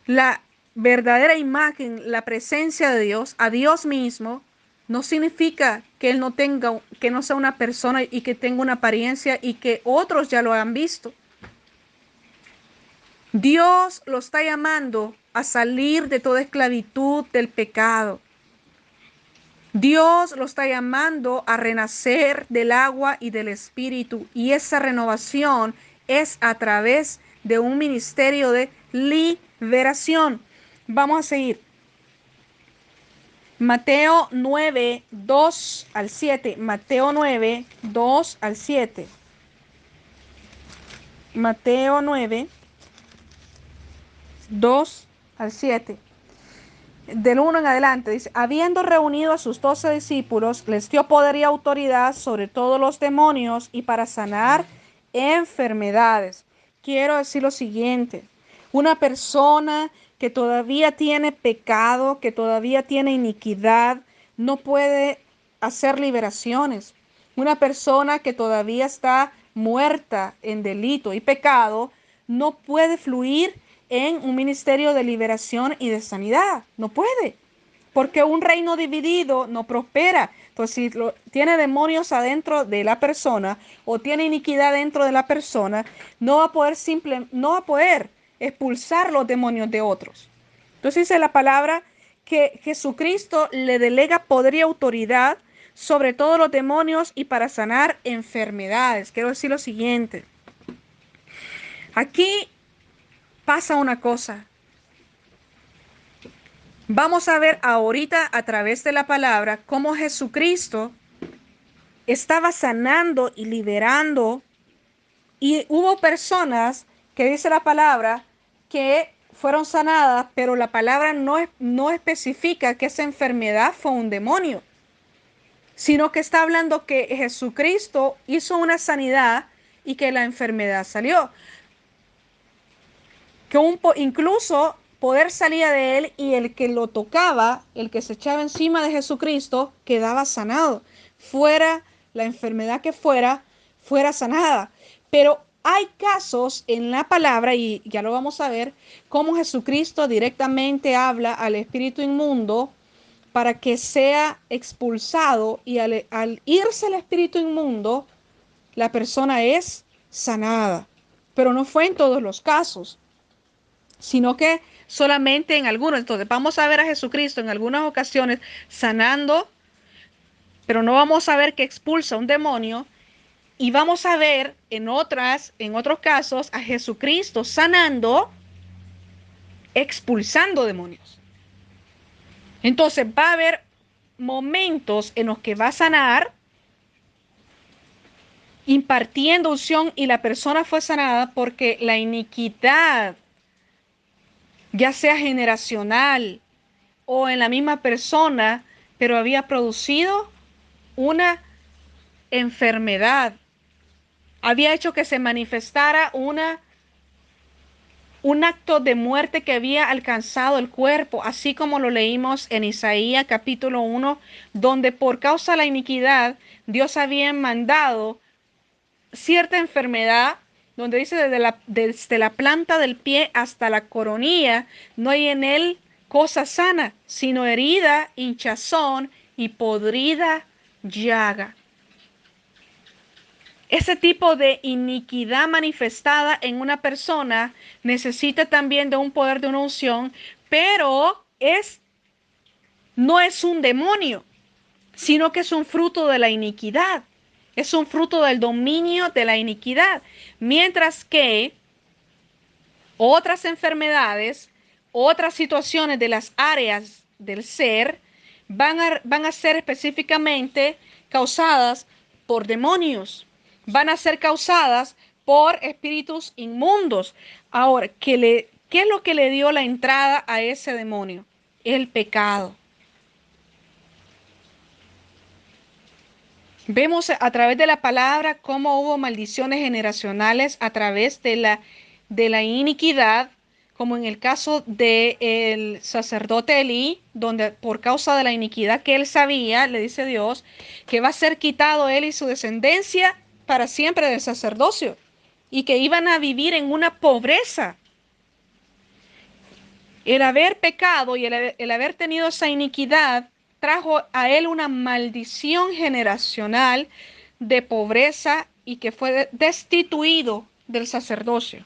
la verdadera imagen, la presencia de Dios, a Dios mismo, no significa que Él no tenga, que no sea una persona y que tenga una apariencia y que otros ya lo han visto. Dios lo está llamando a salir de toda esclavitud del pecado. Dios lo está llamando a renacer del agua y del espíritu. Y esa renovación es a través de un ministerio de liberación. Vamos a seguir. Mateo 9, 2 al 7. Mateo 9, 2 al 7. Mateo 9, 2 al 7. Del 1 en adelante, dice, habiendo reunido a sus 12 discípulos, les dio poder y autoridad sobre todos los demonios y para sanar enfermedades. Quiero decir lo siguiente, una persona que todavía tiene pecado, que todavía tiene iniquidad, no puede hacer liberaciones. Una persona que todavía está muerta en delito y pecado, no puede fluir en un ministerio de liberación y de sanidad. No puede, porque un reino dividido no prospera. Entonces, si tiene demonios adentro de la persona o tiene iniquidad dentro de la persona, no va a poder no va a poder expulsar los demonios de otros. Entonces dice la palabra que Jesucristo le delega poder y autoridad sobre todos los demonios y para sanar enfermedades. Quiero decir lo siguiente. Aquí pasa una cosa. Vamos a ver ahorita a través de la palabra cómo Jesucristo estaba sanando y liberando. Y hubo personas que dice la palabra que fueron sanadas, pero la palabra no especifica que esa enfermedad fue un demonio, sino que está hablando que Jesucristo hizo una sanidad y que la enfermedad salió. Que incluso poder salía de él y el que lo tocaba, el que se echaba encima de Jesucristo, quedaba sanado. Fuera la enfermedad que fuera, fuera sanada. Pero hay casos en la palabra, y ya lo vamos a ver, cómo Jesucristo directamente habla al espíritu inmundo para que sea expulsado y al irse el espíritu inmundo, la persona es sanada. Pero no fue en todos los casos, sino que solamente en algunos. Entonces vamos a ver a Jesucristo en algunas ocasiones sanando, pero no vamos a ver que expulsa un demonio. Y vamos a ver en otros casos a Jesucristo sanando, expulsando demonios. Entonces va a haber momentos en los que va a sanar, impartiendo unción y la persona fue sanada porque la iniquidad, ya sea generacional, o en la misma persona, pero había producido una enfermedad. Había hecho que se manifestara un acto de muerte que había alcanzado el cuerpo, así como lo leímos en Isaías capítulo 1, donde por causa de la iniquidad Dios había mandado cierta enfermedad, donde dice desde la planta del pie hasta la coronilla, no hay en él cosa sana, sino herida, hinchazón y podrida llaga. Ese tipo de iniquidad manifestada en una persona necesita también de un poder de una unción, pero no es un demonio, sino que es un fruto de la iniquidad. Es un fruto del dominio de la iniquidad. Mientras que otras enfermedades, otras situaciones de las áreas del ser van a ser específicamente causadas por demonios, van a ser causadas por espíritus inmundos. Ahora, ¿qué es lo que le dio la entrada a ese demonio? El pecado. Vemos a través de la palabra cómo hubo maldiciones generacionales a través de la iniquidad, como en el caso del sacerdote Elí, donde por causa de la iniquidad que él sabía, le dice Dios, que va a ser quitado él y su descendencia para siempre del sacerdocio, y que iban a vivir en una pobreza. El haber pecado y el haber tenido esa iniquidad trajo a él una maldición generacional de pobreza y que fue destituido del sacerdocio.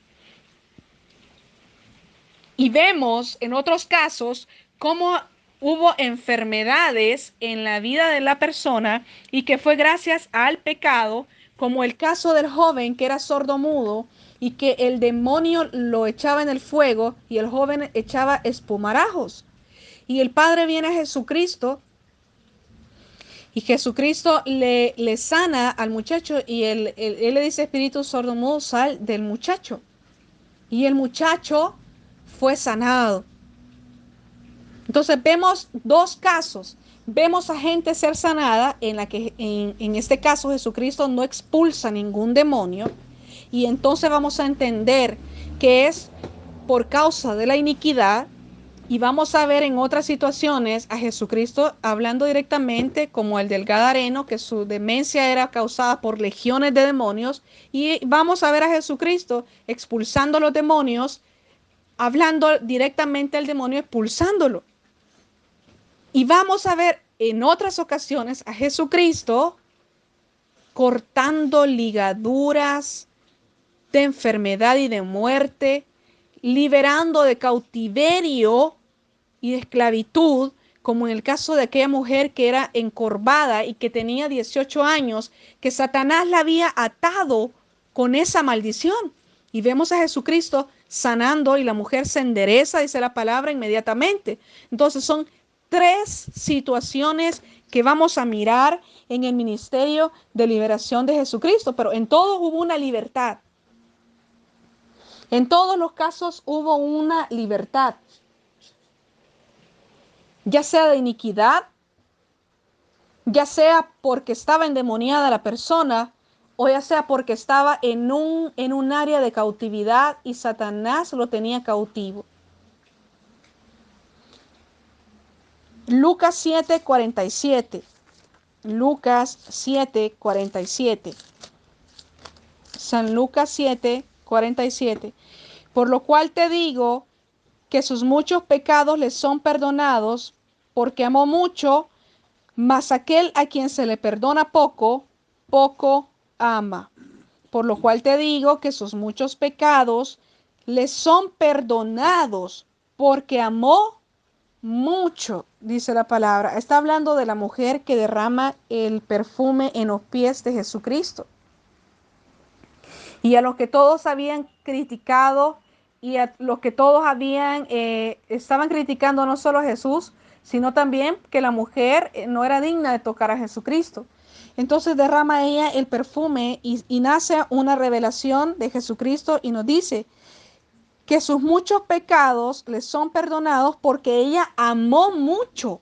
Y vemos en otros casos cómo hubo enfermedades en la vida de la persona y que fue gracias al pecado, como el caso del joven que era sordomudo y que el demonio lo echaba en el fuego y el joven echaba espumarajos. Y el padre viene a Jesucristo y Jesucristo le sana al muchacho y él le dice, espíritu sordomudo, sal del muchacho. Y el muchacho fue sanado. Entonces vemos dos casos. Vemos a gente ser sanada en la que en este caso Jesucristo no expulsa ningún demonio. Y entonces vamos a entender que es por causa de la iniquidad. Y vamos a ver en otras situaciones a Jesucristo hablando directamente como el del Gadareno, que su demencia era causada por legiones de demonios. Y vamos a ver a Jesucristo expulsando los demonios, hablando directamente al demonio, expulsándolo. Y vamos a ver en otras ocasiones a Jesucristo cortando ligaduras de enfermedad y de muerte, liberando de cautiverio y de esclavitud, como en el caso de aquella mujer que era encorvada y que tenía 18 años, que Satanás la había atado con esa maldición. Y vemos a Jesucristo sanando y la mujer se endereza, dice la palabra, inmediatamente. Entonces son tres situaciones que vamos a mirar en el ministerio de liberación de Jesucristo, pero en todos hubo una libertad. En todos los casos hubo una libertad, ya sea de iniquidad, ya sea porque estaba endemoniada la persona, o ya sea porque estaba en un área de cautividad y Satanás lo tenía cautivo. Lucas 7:47. Lucas 7:47. San Lucas 7:47. Por lo cual te digo que sus muchos pecados les son perdonados, porque amó mucho, mas aquel a quien se le perdona poco, poco ama. Por lo cual te digo que sus muchos pecados les son perdonados, porque amó mucho, dice la palabra. Está hablando de la mujer que derrama el perfume en los pies de Jesucristo. Y a los que todos habían criticado y a los que todos estaban criticando no solo a Jesús, sino también que la mujer no era digna de tocar a Jesucristo. Entonces derrama ella el perfume y nace una revelación de Jesucristo y nos dice que sus muchos pecados le son perdonados porque ella amó mucho.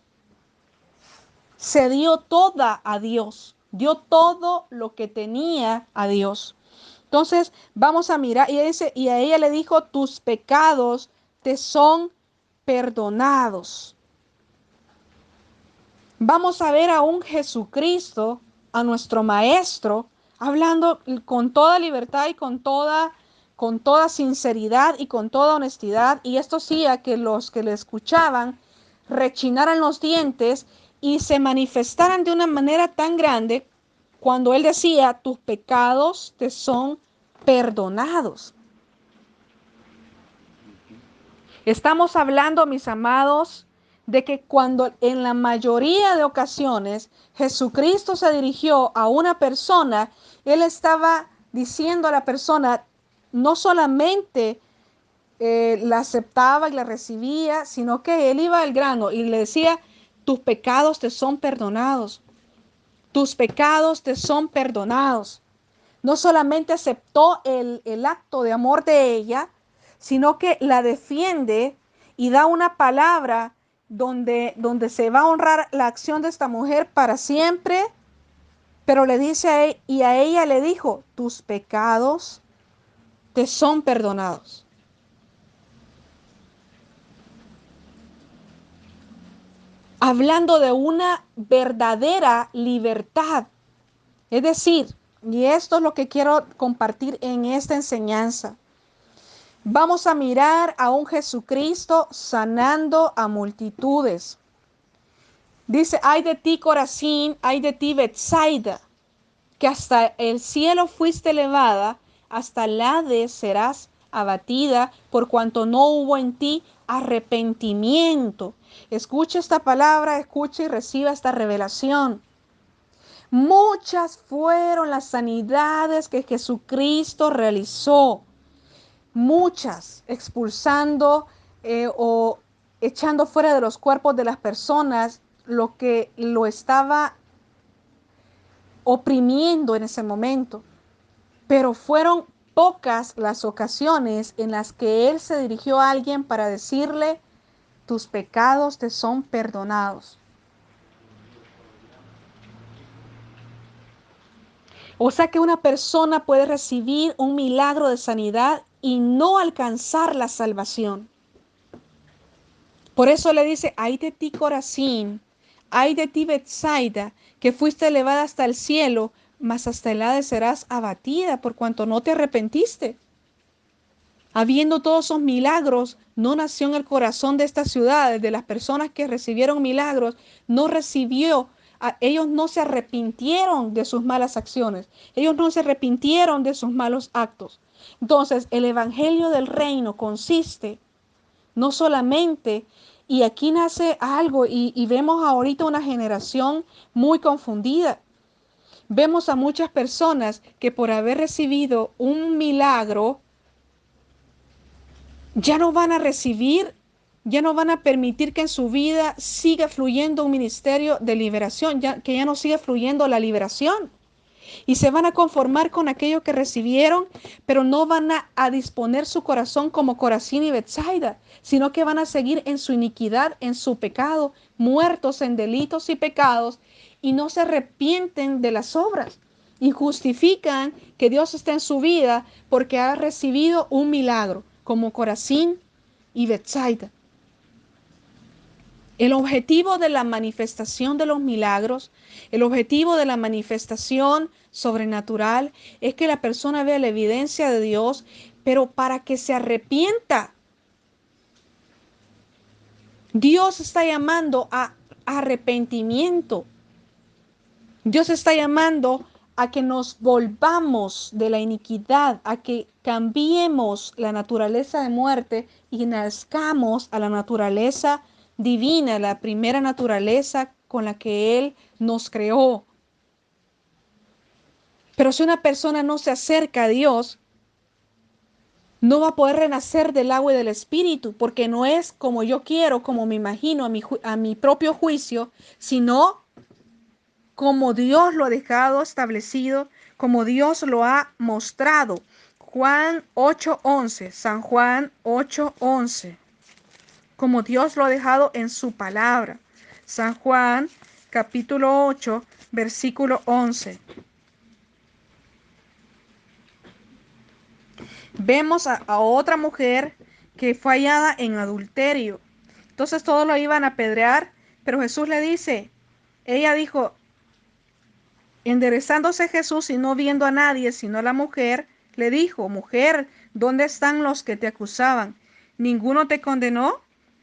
Se dio toda a Dios, dio todo lo que tenía a Dios. Entonces vamos a mirar y dice, y a ella le dijo, tus pecados te son perdonados. Vamos a ver a un Jesucristo, a nuestro Maestro, hablando con toda libertad y con toda sinceridad y con toda honestidad. Y esto hacía que los que le escuchaban rechinaran los dientes y se manifestaran de una manera tan grande cuando él decía, tus pecados te son perdonados. Estamos hablando, mis amados, de que cuando en la mayoría de ocasiones Jesucristo se dirigió a una persona, él estaba diciendo a la persona, no solamente la aceptaba y la recibía, sino que él iba al grano y le decía, tus pecados te son perdonados, tus pecados te son perdonados. No solamente aceptó el acto de amor de ella, sino que la defiende y da una palabra donde se va a honrar la acción de esta mujer para siempre, pero le dice a él, y a ella le dijo, tus pecados te son perdonados. Hablando de una verdadera libertad. Es decir, y esto es lo que quiero compartir en esta enseñanza. Vamos a mirar a un Jesucristo sanando a multitudes. Dice, ay de ti Corazín, ay de ti Betsaida, que hasta el cielo fuiste elevada, hasta el Hades serás abatida, por cuanto no hubo en ti arrepentimiento. Escucha esta palabra, escucha y reciba esta revelación. Muchas fueron las sanidades que Jesucristo realizó. Muchas, expulsando o echando fuera de los cuerpos de las personas lo que lo estaba oprimiendo en ese momento. Pero fueron pocas las ocasiones en las que él se dirigió a alguien para decirle, tus pecados te son perdonados. O sea que una persona puede recibir un milagro de sanidad y no alcanzar la salvación. Por eso le dice, ay de ti Corazín, ay de ti Betsaida, que fuiste elevada hasta el cielo, mas hasta el Hades serás abatida por cuanto no te arrepentiste. Habiendo todos esos milagros, no nació en el corazón de estas ciudades, de las personas que recibieron milagros, no recibió, ellos no se arrepintieron de sus malas acciones, ellos no se arrepintieron de sus malos actos. Entonces, el evangelio del reino consiste no solamente, y aquí nace algo, y vemos ahorita una generación muy confundida. Vemos a muchas personas que por haber recibido un milagro, ya no van a recibir, ya no van a permitir que en su vida siga fluyendo un ministerio de liberación, que ya no siga fluyendo la liberación. Y se van a conformar con aquello que recibieron, pero no van a disponer su corazón como Corazín y Betsaida, sino que van a seguir en su iniquidad, en su pecado, muertos en delitos y pecados, y no se arrepienten de las obras. Y justifican que Dios está en su vida porque ha recibido un milagro, como Corazín y Betsaida. El objetivo de la manifestación de los milagros, el objetivo de la manifestación sobrenatural es que la persona vea la evidencia de Dios, pero para que se arrepienta. Dios está llamando a arrepentimiento. Dios está llamando a que nos volvamos de la iniquidad, a que cambiemos la naturaleza de muerte y nazcamos a la naturaleza divina, la primera naturaleza con la que Él nos creó. Pero si una persona no se acerca a Dios, no va a poder renacer del agua y del espíritu, porque no es como yo quiero, como me imagino, a mi propio juicio, sino como Dios lo ha dejado establecido, como Dios lo ha mostrado. Juan 8:11, San Juan 8:11, como Dios lo ha dejado en su palabra. San Juan capítulo 8, versículo 11. Vemos a otra mujer que fue hallada en adulterio. Entonces todos lo iban a apedrear, pero Jesús le dice, ella dijo, enderezándose Jesús y no viendo a nadie, sino a la mujer, le dijo, mujer, ¿dónde están los que te acusaban? ¿Ninguno te condenó?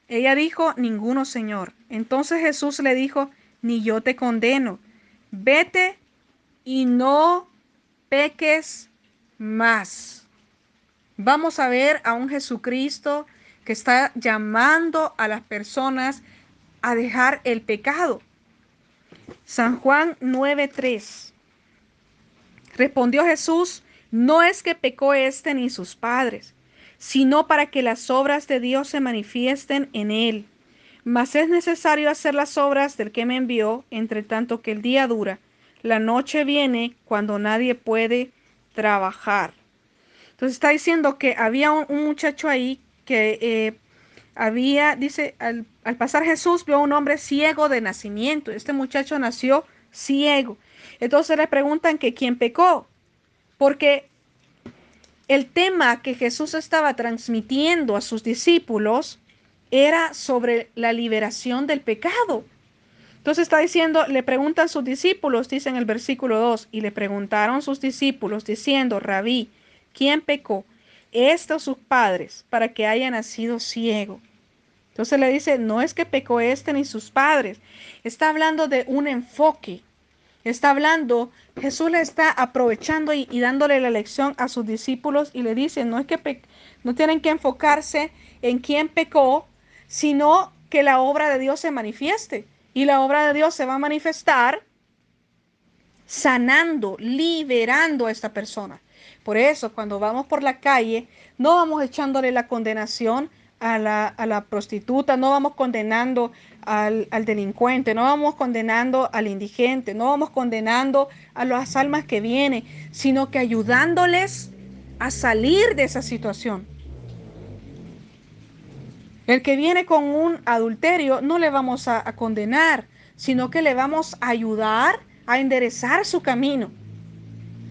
Ella dijo, ninguno, Señor. Entonces Jesús le dijo, ni yo te condeno. Vete y no peques más. Vamos a ver a un Jesucristo que está llamando a las personas a dejar el pecado. San Juan 9:3. Respondió Jesús, no es que pecó éste ni sus padres, sino para que las obras de Dios se manifiesten en él. Mas es necesario hacer las obras del que me envió, entre tanto que el día dura. La noche viene cuando nadie puede trabajar. Entonces está diciendo que había un muchacho ahí que dice, al pasar Jesús vio a un hombre ciego de nacimiento. Este muchacho nació ciego. Entonces le preguntan que quién pecó, porque el tema que Jesús estaba transmitiendo a sus discípulos era sobre la liberación del pecado. Entonces está diciendo, le preguntan sus discípulos, dice en el versículo 2, y le preguntaron sus discípulos diciendo, Rabí, ¿quién pecó? Estos sus padres, para que haya nacido ciego. Entonces le dice, no es que pecó este ni sus padres. Está hablando de un enfoque. Está hablando, Jesús le está aprovechando y dándole la lección a sus discípulos y le dice, no es que no tienen que enfocarse en quién pecó, sino que la obra de Dios se manifieste. Y la obra de Dios se va a manifestar sanando, liberando a esta persona. Por eso, cuando vamos por la calle, no vamos echándole la condenación a la prostituta, no vamos condenando al delincuente, no vamos condenando al indigente, no vamos condenando a las almas que vienen, sino que ayudándoles a salir de esa situación. El que viene con un adulterio no le vamos a condenar, sino que le vamos a ayudar a enderezar su camino.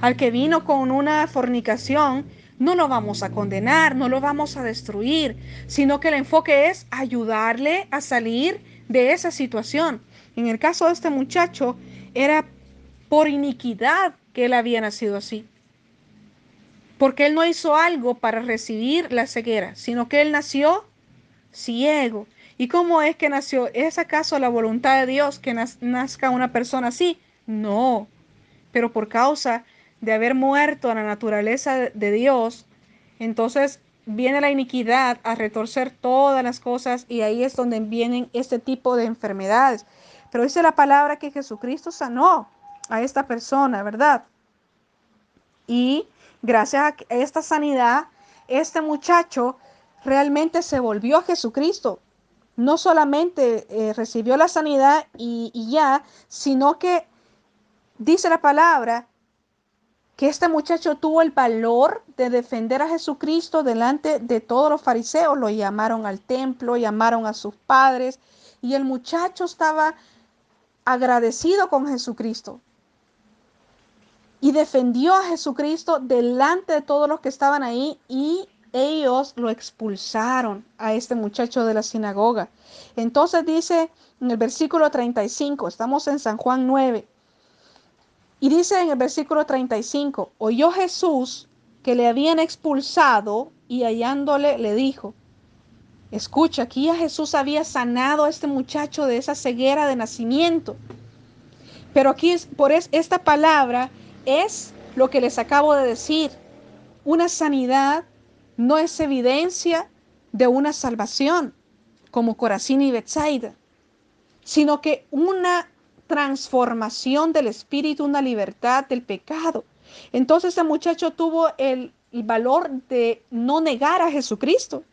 Al que vino con una fornicación, no lo vamos a condenar, no lo vamos a destruir, sino que el enfoque es ayudarle a salir de esa situación. En el caso de este muchacho, era por iniquidad que él había nacido así, porque él no hizo algo para recibir la ceguera, sino que él nació ciego. ¿Y cómo es que nació? ¿Es acaso la voluntad de Dios que nazca una persona así? No, pero por causa de haber muerto a la naturaleza de Dios, entonces viene la iniquidad a retorcer todas las cosas y ahí es donde vienen este tipo de enfermedades. Pero dice la palabra que Jesucristo sanó a esta persona, ¿verdad? Y gracias a esta sanidad, este muchacho realmente se volvió a Jesucristo. No solamente recibió la sanidad y ya, sino que dice la palabra que este muchacho tuvo el valor de defender a Jesucristo delante de todos los fariseos. Lo llamaron al templo, llamaron a sus padres y el muchacho estaba agradecido con Jesucristo y defendió a Jesucristo delante de todos los que estaban ahí y ellos lo expulsaron a este muchacho de la sinagoga. Entonces dice en el versículo 35, estamos en San Juan 9, y dice en el versículo 35, oyó Jesús que le habían expulsado y hallándole le dijo, escucha, aquí ya Jesús había sanado a este muchacho de esa ceguera de nacimiento. Pero aquí esta palabra es lo que les acabo de decir. Una sanidad no es evidencia de una salvación, como Corazín y Betsaida, sino que una transformación del espíritu, una libertad del pecado. Entonces este muchacho tuvo el valor de no negar a Jesucristo.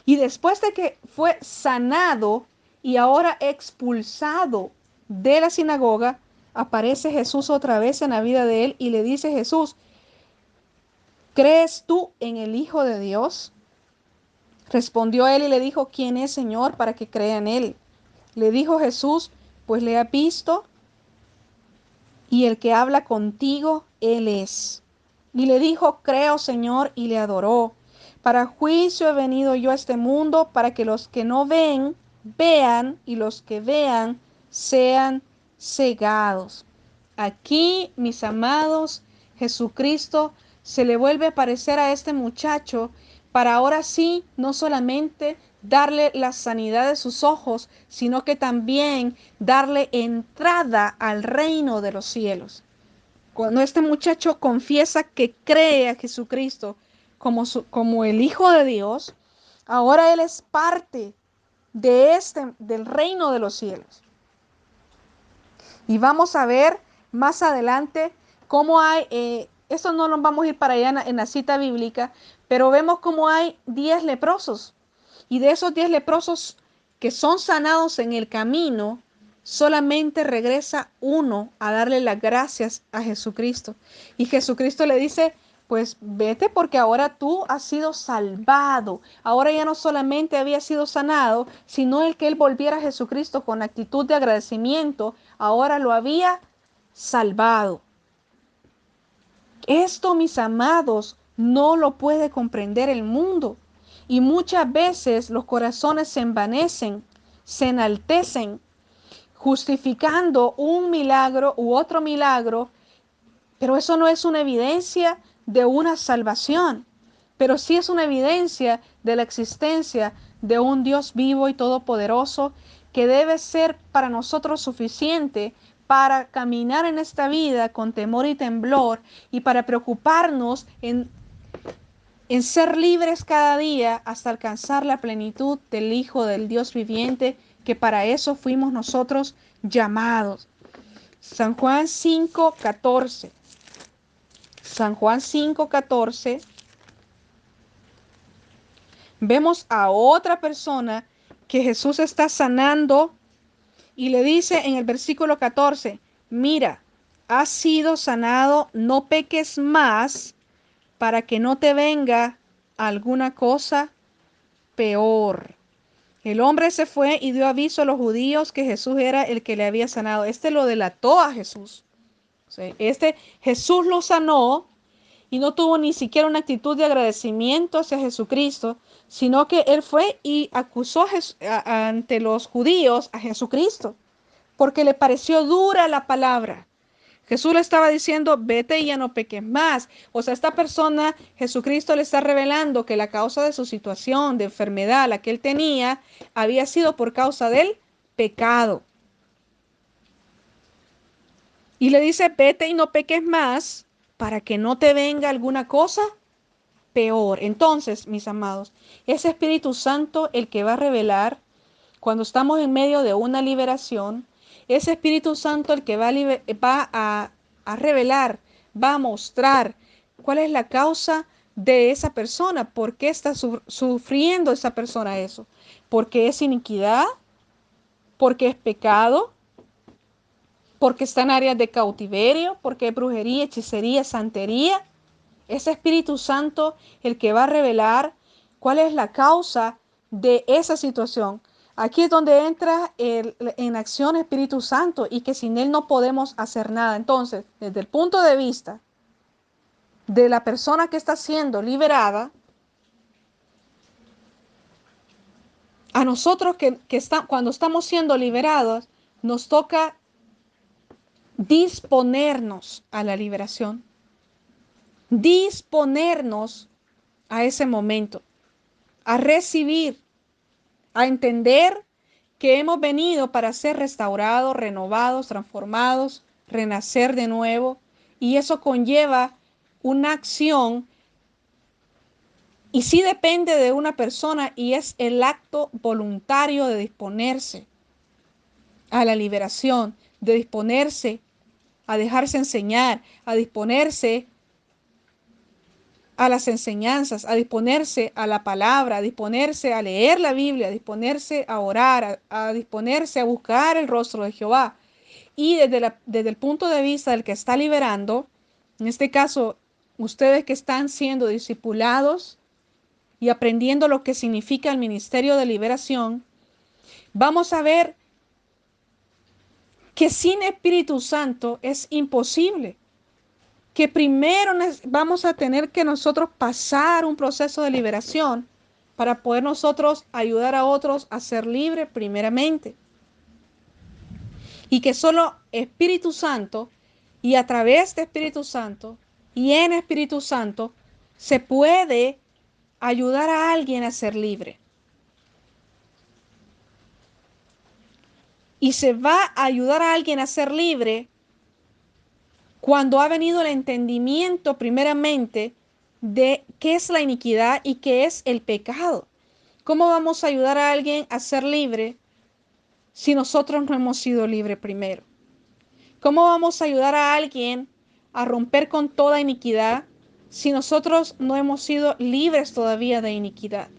Y después de que fue sanado y ahora expulsado de la sinagoga, aparece Jesús otra vez en la vida de él y le dice Jesús, ¿Crees tú en el Hijo de Dios? Respondió él y le dijo, ¿quién es, Señor, para que crea en él? Le dijo Jesús, pues le ha visto y el que habla contigo, él es. Y le dijo, creo, Señor, y le adoró. Para juicio he venido yo a este mundo, para que los que no ven, vean, y los que vean, sean cegados. Aquí, mis amados, Jesucristo se le vuelve a aparecer a este muchacho para ahora sí no solamente darle la sanidad de sus ojos, sino que también darle entrada al reino de los cielos. Cuando este muchacho confiesa que cree a Jesucristo como el Hijo de Dios, ahora él es parte del reino de los cielos. Y vamos a ver más adelante cómo hay, esto no nos vamos a ir para allá en la cita bíblica, pero vemos cómo hay 10 leprosos. Y de esos 10 leprosos que son sanados en el camino, solamente regresa uno a darle las gracias a Jesucristo. Y Jesucristo le dice, pues vete porque ahora tú has sido salvado. Ahora ya no solamente había sido sanado, sino el que él volviera a Jesucristo con actitud de agradecimiento, ahora lo había salvado. Esto, mis amados, no lo puede comprender el mundo. Y muchas veces los corazones se envanecen, se enaltecen, justificando un milagro u otro milagro, pero eso no es una evidencia de una salvación, pero sí es una evidencia de la existencia de un Dios vivo y todopoderoso que debe ser para nosotros suficiente para caminar en esta vida con temor y temblor y para preocuparnos en ser libres cada día hasta alcanzar la plenitud del Hijo del Dios viviente, que para eso fuimos nosotros llamados. San Juan 5:14. San Juan 5:14. Vemos a otra persona que Jesús está sanando y le dice en el versículo 14, mira, has sido sanado, no peques más para que no te venga alguna cosa peor. El hombre se fue y dio aviso a los judíos que Jesús era el que le había sanado. Este lo delató a Jesús. Jesús lo sanó y no tuvo ni siquiera una actitud de agradecimiento hacia Jesucristo, sino que él fue y acusó ante los judíos a Jesucristo, porque le pareció dura la palabra. Jesús le estaba diciendo, vete y ya no peques más. O sea, esta persona, Jesucristo le está revelando que la causa de su situación, de enfermedad, la que él tenía, había sido por causa del pecado. Y le dice, vete y no peques más para que no te venga alguna cosa peor. Entonces, mis amados, es Espíritu Santo el que va a revelar cuando estamos en medio de una liberación, es Espíritu Santo el que va a revelar, va a mostrar cuál es la causa de esa persona, por qué está sufriendo esa persona eso, porque es iniquidad, porque es pecado, porque está en áreas de cautiverio, porque es brujería, hechicería, santería. Es Espíritu Santo el que va a revelar cuál es la causa de esa situación. Aquí es donde entra en acción Espíritu Santo y que sin él no podemos hacer nada. Entonces, desde el punto de vista de la persona que está siendo liberada, a nosotros cuando estamos siendo liberados, nos toca disponernos a la liberación, disponernos a ese momento, a recibir, a entender que hemos venido para ser restaurados, renovados, transformados, renacer de nuevo. Y eso conlleva una acción y sí depende de una persona y es el acto voluntario de disponerse a la liberación, de disponerse a dejarse enseñar, a disponerse a las enseñanzas, a disponerse a la palabra, a disponerse a leer la Biblia, a disponerse a orar, a disponerse a buscar el rostro de Jehová. Y desde el punto de vista del que está liberando, en este caso ustedes que están siendo discipulados y aprendiendo lo que significa el ministerio de liberación, vamos a ver que sin Espíritu Santo es imposible, que primero vamos a tener que nosotros pasar un proceso de liberación para poder nosotros ayudar a otros a ser libres primeramente. Y que solo Espíritu Santo y a través de Espíritu Santo y en Espíritu Santo se puede ayudar a alguien a ser libre. Y se va a ayudar a alguien a ser libre cuando ha venido el entendimiento primeramente de qué es la iniquidad y qué es el pecado. ¿Cómo vamos a ayudar a alguien a ser libre si nosotros no hemos sido libres primero? ¿Cómo vamos a ayudar a alguien a romper con toda iniquidad si nosotros no hemos sido libres todavía de iniquidad?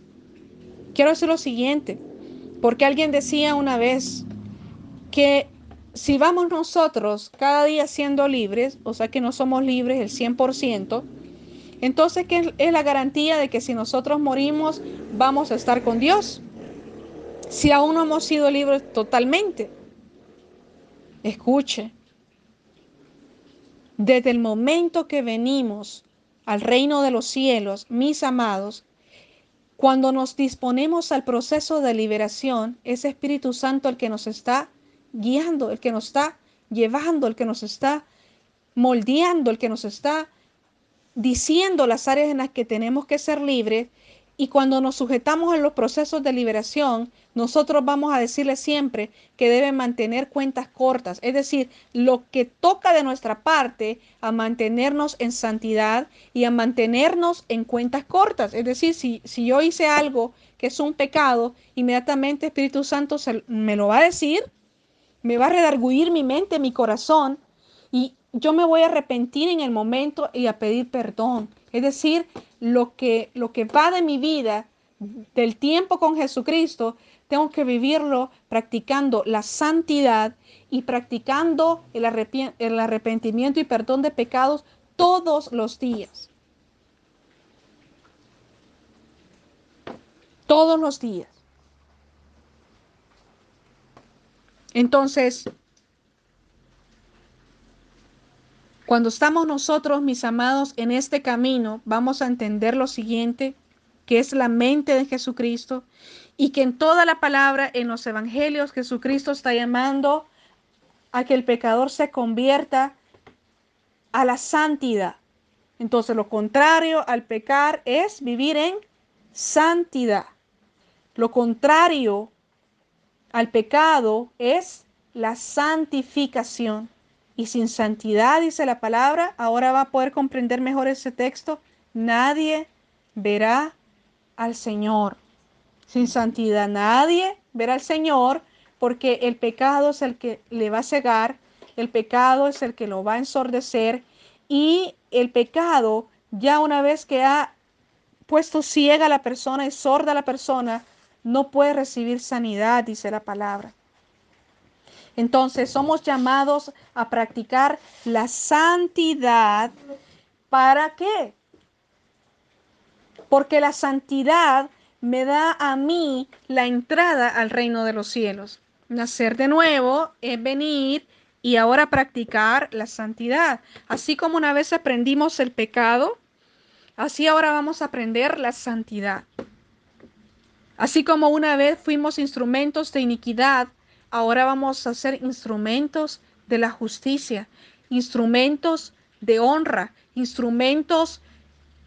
Quiero decir lo siguiente, porque alguien decía una vez que si vamos nosotros cada día siendo libres, o sea que no somos libres el 100%, entonces ¿qué es la garantía de que si nosotros morimos vamos a estar con Dios? Si aún no hemos sido libres totalmente. Escuche, desde el momento que venimos al reino de los cielos, mis amados, cuando nos disponemos al proceso de liberación, es Espíritu Santo el que nos está guiando, el que nos está llevando, el que nos está moldeando, el que nos está diciendo las áreas en las que tenemos que ser libres. Y cuando nos sujetamos a los procesos de liberación, nosotros vamos a decirle siempre que deben mantener cuentas cortas, es decir, lo que toca de nuestra parte a mantenernos en santidad y a mantenernos en cuentas cortas. Es decir, si yo hice algo que es un pecado, inmediatamente Espíritu Santo me lo va a decir, me va a redarguir mi mente, mi corazón, y yo me voy a arrepentir en el momento y a pedir perdón. Es decir, lo que va de mi vida, del tiempo con Jesucristo, tengo que vivirlo practicando la santidad y practicando el arrepentimiento y perdón de pecados todos los días. Todos los días. Entonces, cuando estamos nosotros, mis amados, en este camino, vamos a entender lo siguiente, que es la mente de Jesucristo y que en toda la palabra, en los evangelios, Jesucristo está llamando a que el pecador se convierta a la santidad. Entonces, lo contrario al pecar es vivir en santidad. Lo contrario al pecado es la santificación. Y sin santidad, dice la palabra, ahora va a poder comprender mejor ese texto, nadie verá al Señor. Sin santidad nadie verá al Señor, porque el pecado es el que le va a cegar, el pecado es el que lo va a ensordecer, y el pecado, ya una vez que ha puesto ciega a la persona y sorda a la persona, no puede recibir sanidad, dice la palabra. Entonces somos llamados a practicar la santidad. ¿Para qué? Porque la santidad me da a mí la entrada al reino de los cielos. Nacer de nuevo es venir y ahora practicar la santidad. Así como una vez aprendimos el pecado, así ahora vamos a aprender la santidad. Así como una vez fuimos instrumentos de iniquidad, ahora vamos a ser instrumentos de la justicia, instrumentos de honra, instrumentos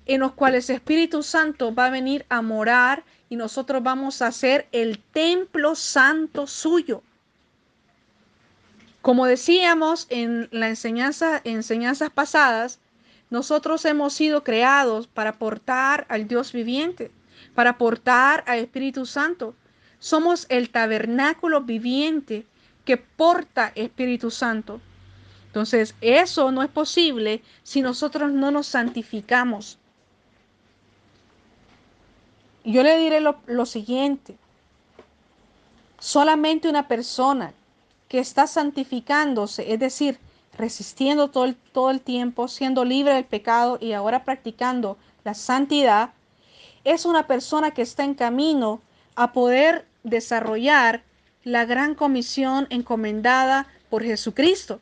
en los cuales el Espíritu Santo va a venir a morar y nosotros vamos a ser el templo santo suyo. Como decíamos en la enseñanzas pasadas, nosotros hemos sido creados para portar al Dios viviente, para portar al Espíritu Santo. Somos el tabernáculo viviente que porta Espíritu Santo. Entonces, eso no es posible si nosotros no nos santificamos. Yo le diré lo siguiente, solamente una persona que está santificándose, es decir, resistiendo todo el tiempo, siendo libre del pecado y ahora practicando la santidad, es una persona que está en camino a poder desarrollar la gran comisión encomendada por Jesucristo.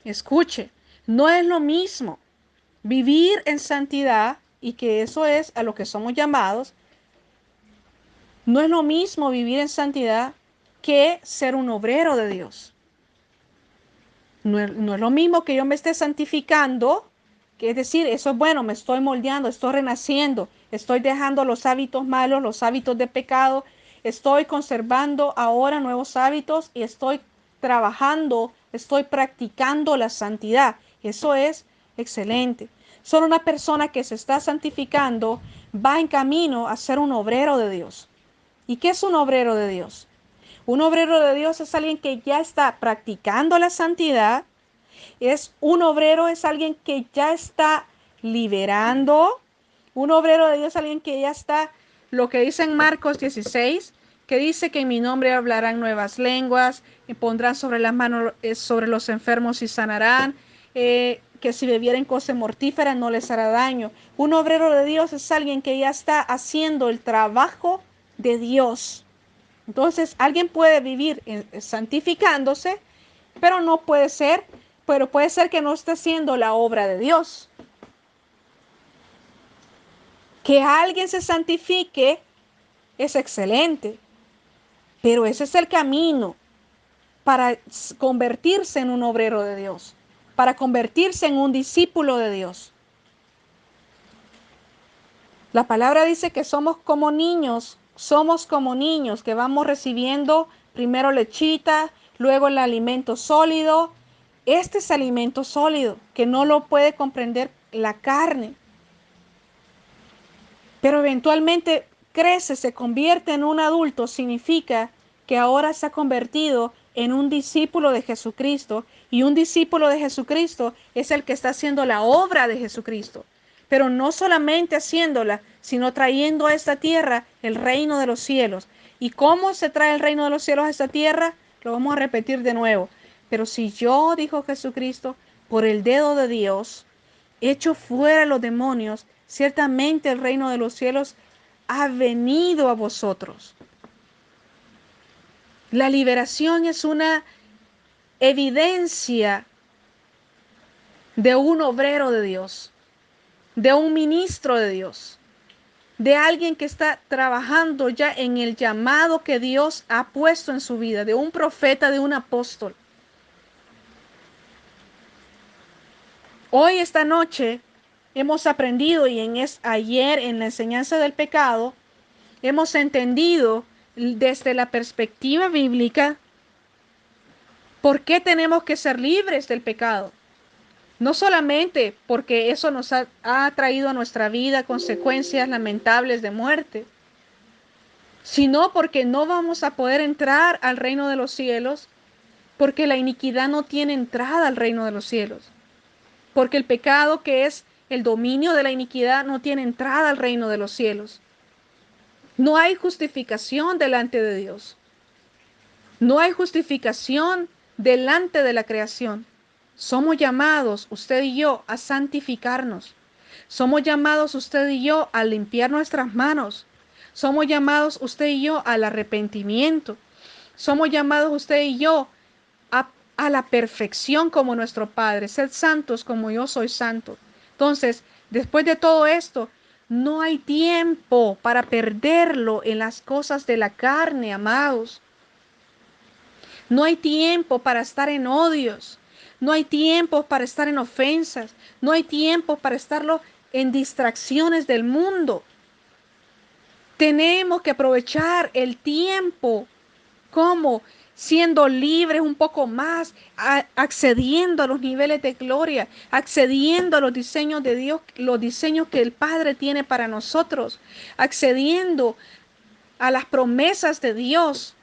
Escuche, no es lo mismo vivir en santidad, y que eso es a lo que somos llamados. No es lo mismo vivir en santidad que ser un obrero de Dios. No es lo mismo que yo me esté santificando, que es decir, eso es bueno, me estoy moldeando, estoy renaciendo, estoy dejando los hábitos malos, los hábitos de pecado, estoy conservando ahora nuevos hábitos y estoy trabajando, estoy practicando la santidad. Eso es excelente. Solo una persona que se está santificando va en camino a ser un obrero de Dios. ¿Y qué es un obrero de Dios? Un obrero de Dios es alguien que ya está practicando la santidad. Es un obrero, es alguien que ya está liberando. Un obrero de Dios es alguien que ya está, lo que dice en Marcos 16, que dice que en mi nombre hablarán nuevas lenguas, y pondrán sobre las manos sobre los enfermos y sanarán, que si bebieren cosas mortíferas no les hará daño. Un obrero de Dios es alguien que ya está haciendo el trabajo de Dios. Entonces, alguien puede vivir santificándose, pero no puede ser, pero puede ser que no esté haciendo la obra de Dios. Que alguien se santifique es excelente, pero ese es el camino para convertirse en un obrero de Dios, para convertirse en un discípulo de Dios. La palabra dice que somos como niños que vamos recibiendo primero lechita, luego el alimento sólido. Este es alimento sólido que no lo puede comprender la carne, pero eventualmente crece, se convierte en un adulto, significa que ahora se ha convertido en un discípulo de Jesucristo, y un discípulo de Jesucristo es el que está haciendo la obra de Jesucristo, pero no solamente haciéndola, sino trayendo a esta tierra el reino de los cielos. ¿Y cómo se trae el reino de los cielos a esta tierra? Lo vamos a repetir de nuevo. Pero si yo, dijo Jesucristo, por el dedo de Dios, echo fuera los demonios, ciertamente el reino de los cielos ha venido a vosotros. La liberación es una evidencia de un obrero de Dios, de un ministro de Dios, de alguien que está trabajando ya en el llamado que Dios ha puesto en su vida, de un profeta, de un apóstol. Hoy, esta noche, hemos aprendido, y ayer en la enseñanza del pecado, hemos entendido desde la perspectiva bíblica por qué tenemos que ser libres del pecado. No solamente porque eso nos ha traído a nuestra vida consecuencias lamentables de muerte, sino porque no vamos a poder entrar al reino de los cielos, porque la iniquidad no tiene entrada al reino de los cielos, porque el pecado, que es el dominio de la iniquidad, no tiene entrada al reino de los cielos. No hay justificación delante de Dios. No hay justificación delante de la creación. Somos llamados, usted y yo, a santificarnos. Somos llamados, usted y yo, a limpiar nuestras manos. Somos llamados, usted y yo, al arrepentimiento. Somos llamados, usted y yo, a la perfección como nuestro Padre. Sed santos como yo soy santo. Entonces, después de todo esto, no hay tiempo para perderlo en las cosas de la carne, amados. No hay tiempo para estar en odios. No hay tiempo para estar en ofensas. No hay tiempo para estarlo en distracciones del mundo. Tenemos que aprovechar el tiempo. ¿Cómo? Siendo libres un poco más, accediendo a los niveles de gloria, accediendo a los diseños de Dios, los diseños que el Padre tiene para nosotros, accediendo a las promesas de Dios,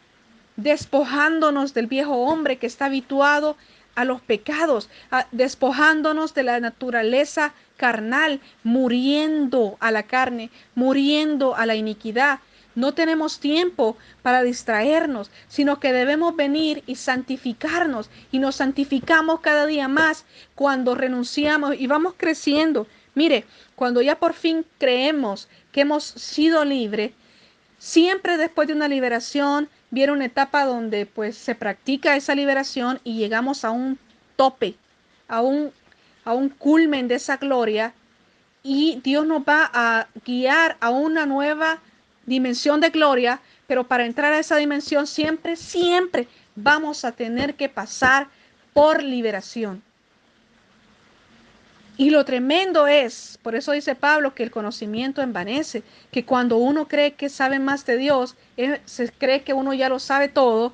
despojándonos del viejo hombre que está habituado a los pecados, despojándonos de la naturaleza carnal, muriendo a la carne, muriendo a la iniquidad, No tenemos tiempo para distraernos, sino que debemos venir y santificarnos. Y nos santificamos cada día más cuando renunciamos y vamos creciendo. Mire, cuando ya por fin creemos que hemos sido libres, siempre después de una liberación viene una etapa donde pues se practica esa liberación y llegamos a un tope, a un, a un culmen de esa gloria, y Dios nos va a guiar a una nueva dimensión de gloria, pero para entrar a esa dimensión siempre vamos a tener que pasar por liberación. Y lo tremendo es, por eso dice Pablo, que el conocimiento envanece, que cuando uno cree que sabe más de Dios, se cree que uno ya lo sabe todo,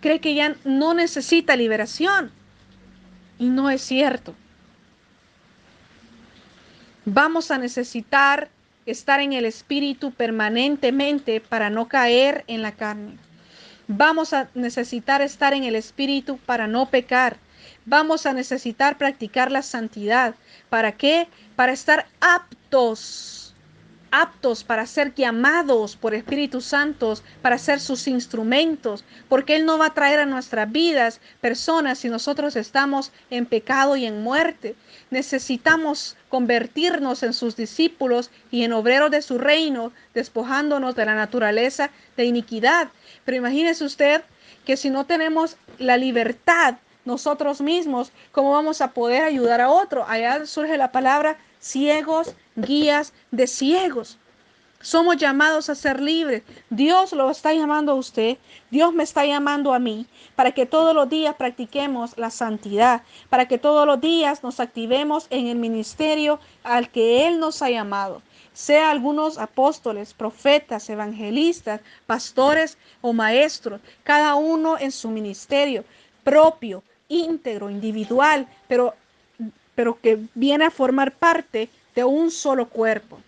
cree que ya no necesita liberación. Y no es cierto. Vamos a necesitar estar en el Espíritu permanentemente para no caer en la carne. Vamos a necesitar estar en el Espíritu para no pecar. Vamos a necesitar practicar la santidad. ¿Para qué? Para estar aptos para ser llamados por Espíritu Santo, para ser sus instrumentos, porque Él no va a traer a nuestras vidas personas si nosotros estamos en pecado y en muerte. Necesitamos convertirnos en sus discípulos y en obreros de su reino, despojándonos de la naturaleza de iniquidad. Pero imagínese usted que si no tenemos la libertad nosotros mismos, ¿cómo vamos a poder ayudar a otro? Allá surge la palabra ciegos, guías de ciegos. Somos llamados a ser libres. Dios lo está llamando a usted. Dios me está llamando a mí para que todos los días practiquemos la santidad, para que todos los días nos activemos en el ministerio al que Él nos ha llamado. Sea algunos apóstoles, profetas, evangelistas, pastores o maestros, cada uno en su ministerio propio, íntegro, individual, pero que viene a formar parte de un solo cuerpo.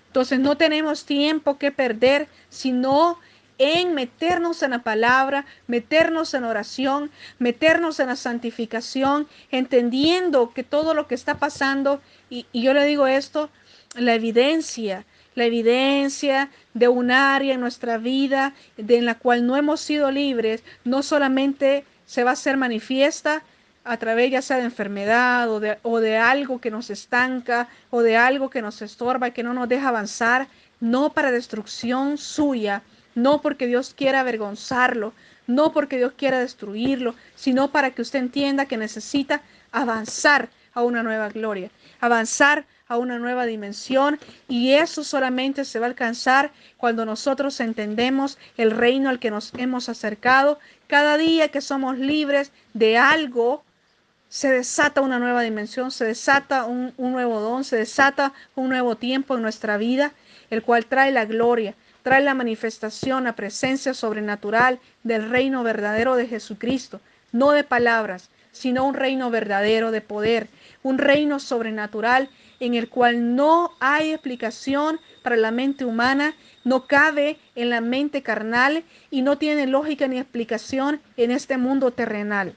Entonces no tenemos tiempo que perder, sino en meternos en la palabra, meternos en oración, meternos en la santificación, entendiendo que todo lo que está pasando, y yo le digo esto, la evidencia de un área en nuestra vida en la cual no hemos sido libres, no solamente se va a hacer manifiesta a través ya sea de enfermedad o de algo que nos estanca o de algo que nos estorba y que no nos deja avanzar, no para destrucción suya, no porque Dios quiera avergonzarlo, no porque Dios quiera destruirlo, sino para que usted entienda que necesita avanzar a una nueva gloria, avanzar a una nueva dimensión, y eso solamente se va a alcanzar cuando nosotros entendemos el reino al que nos hemos acercado. Cada día que somos libres de algo, se desata una nueva dimensión, se desata un nuevo don, se desata un nuevo tiempo en nuestra vida, el cual trae la gloria, trae la manifestación, la presencia sobrenatural del reino verdadero de Jesucristo, no de palabras, sino un reino verdadero de poder, un reino sobrenatural en el cual no hay explicación para la mente humana, no cabe en la mente carnal y no tiene lógica ni explicación en este mundo terrenal.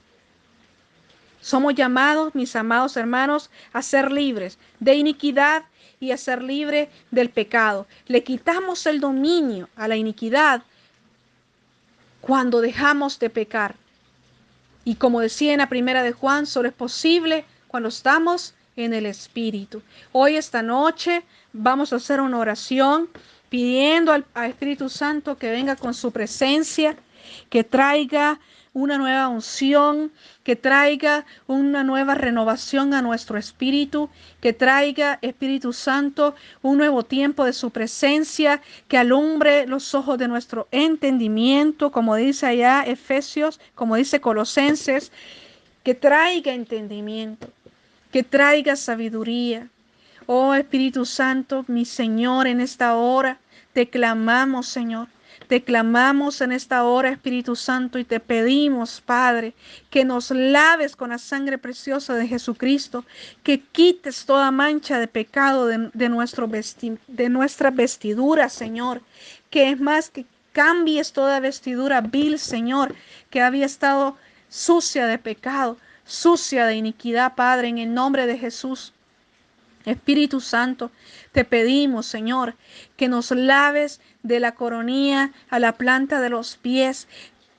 Somos llamados, mis amados hermanos, a ser libres de iniquidad y a ser libres del pecado. Le quitamos el dominio a la iniquidad cuando dejamos de pecar. Y como decía en la primera de Juan, solo es posible cuando estamos en el Espíritu. Hoy, esta noche, vamos a hacer una oración pidiendo al Espíritu Santo que venga con su presencia, que traiga una nueva unción, que traiga una nueva renovación a nuestro espíritu, que traiga, Espíritu Santo, un nuevo tiempo de su presencia, que alumbre los ojos de nuestro entendimiento, como dice allá Efesios, como dice Colosenses, que traiga entendimiento, que traiga sabiduría. Oh Espíritu Santo, mi Señor, en esta hora te clamamos, Señor. Te clamamos en esta hora, Espíritu Santo, y te pedimos, Padre, que nos laves con la sangre preciosa de Jesucristo, que quites toda mancha de pecado de nuestra vestidura, Señor, que es más que cambies toda vestidura vil, Señor, que había estado sucia de pecado, sucia de iniquidad, Padre, en el nombre de Jesús. Espíritu Santo, te pedimos, Señor, que nos laves de la coronilla a la planta de los pies.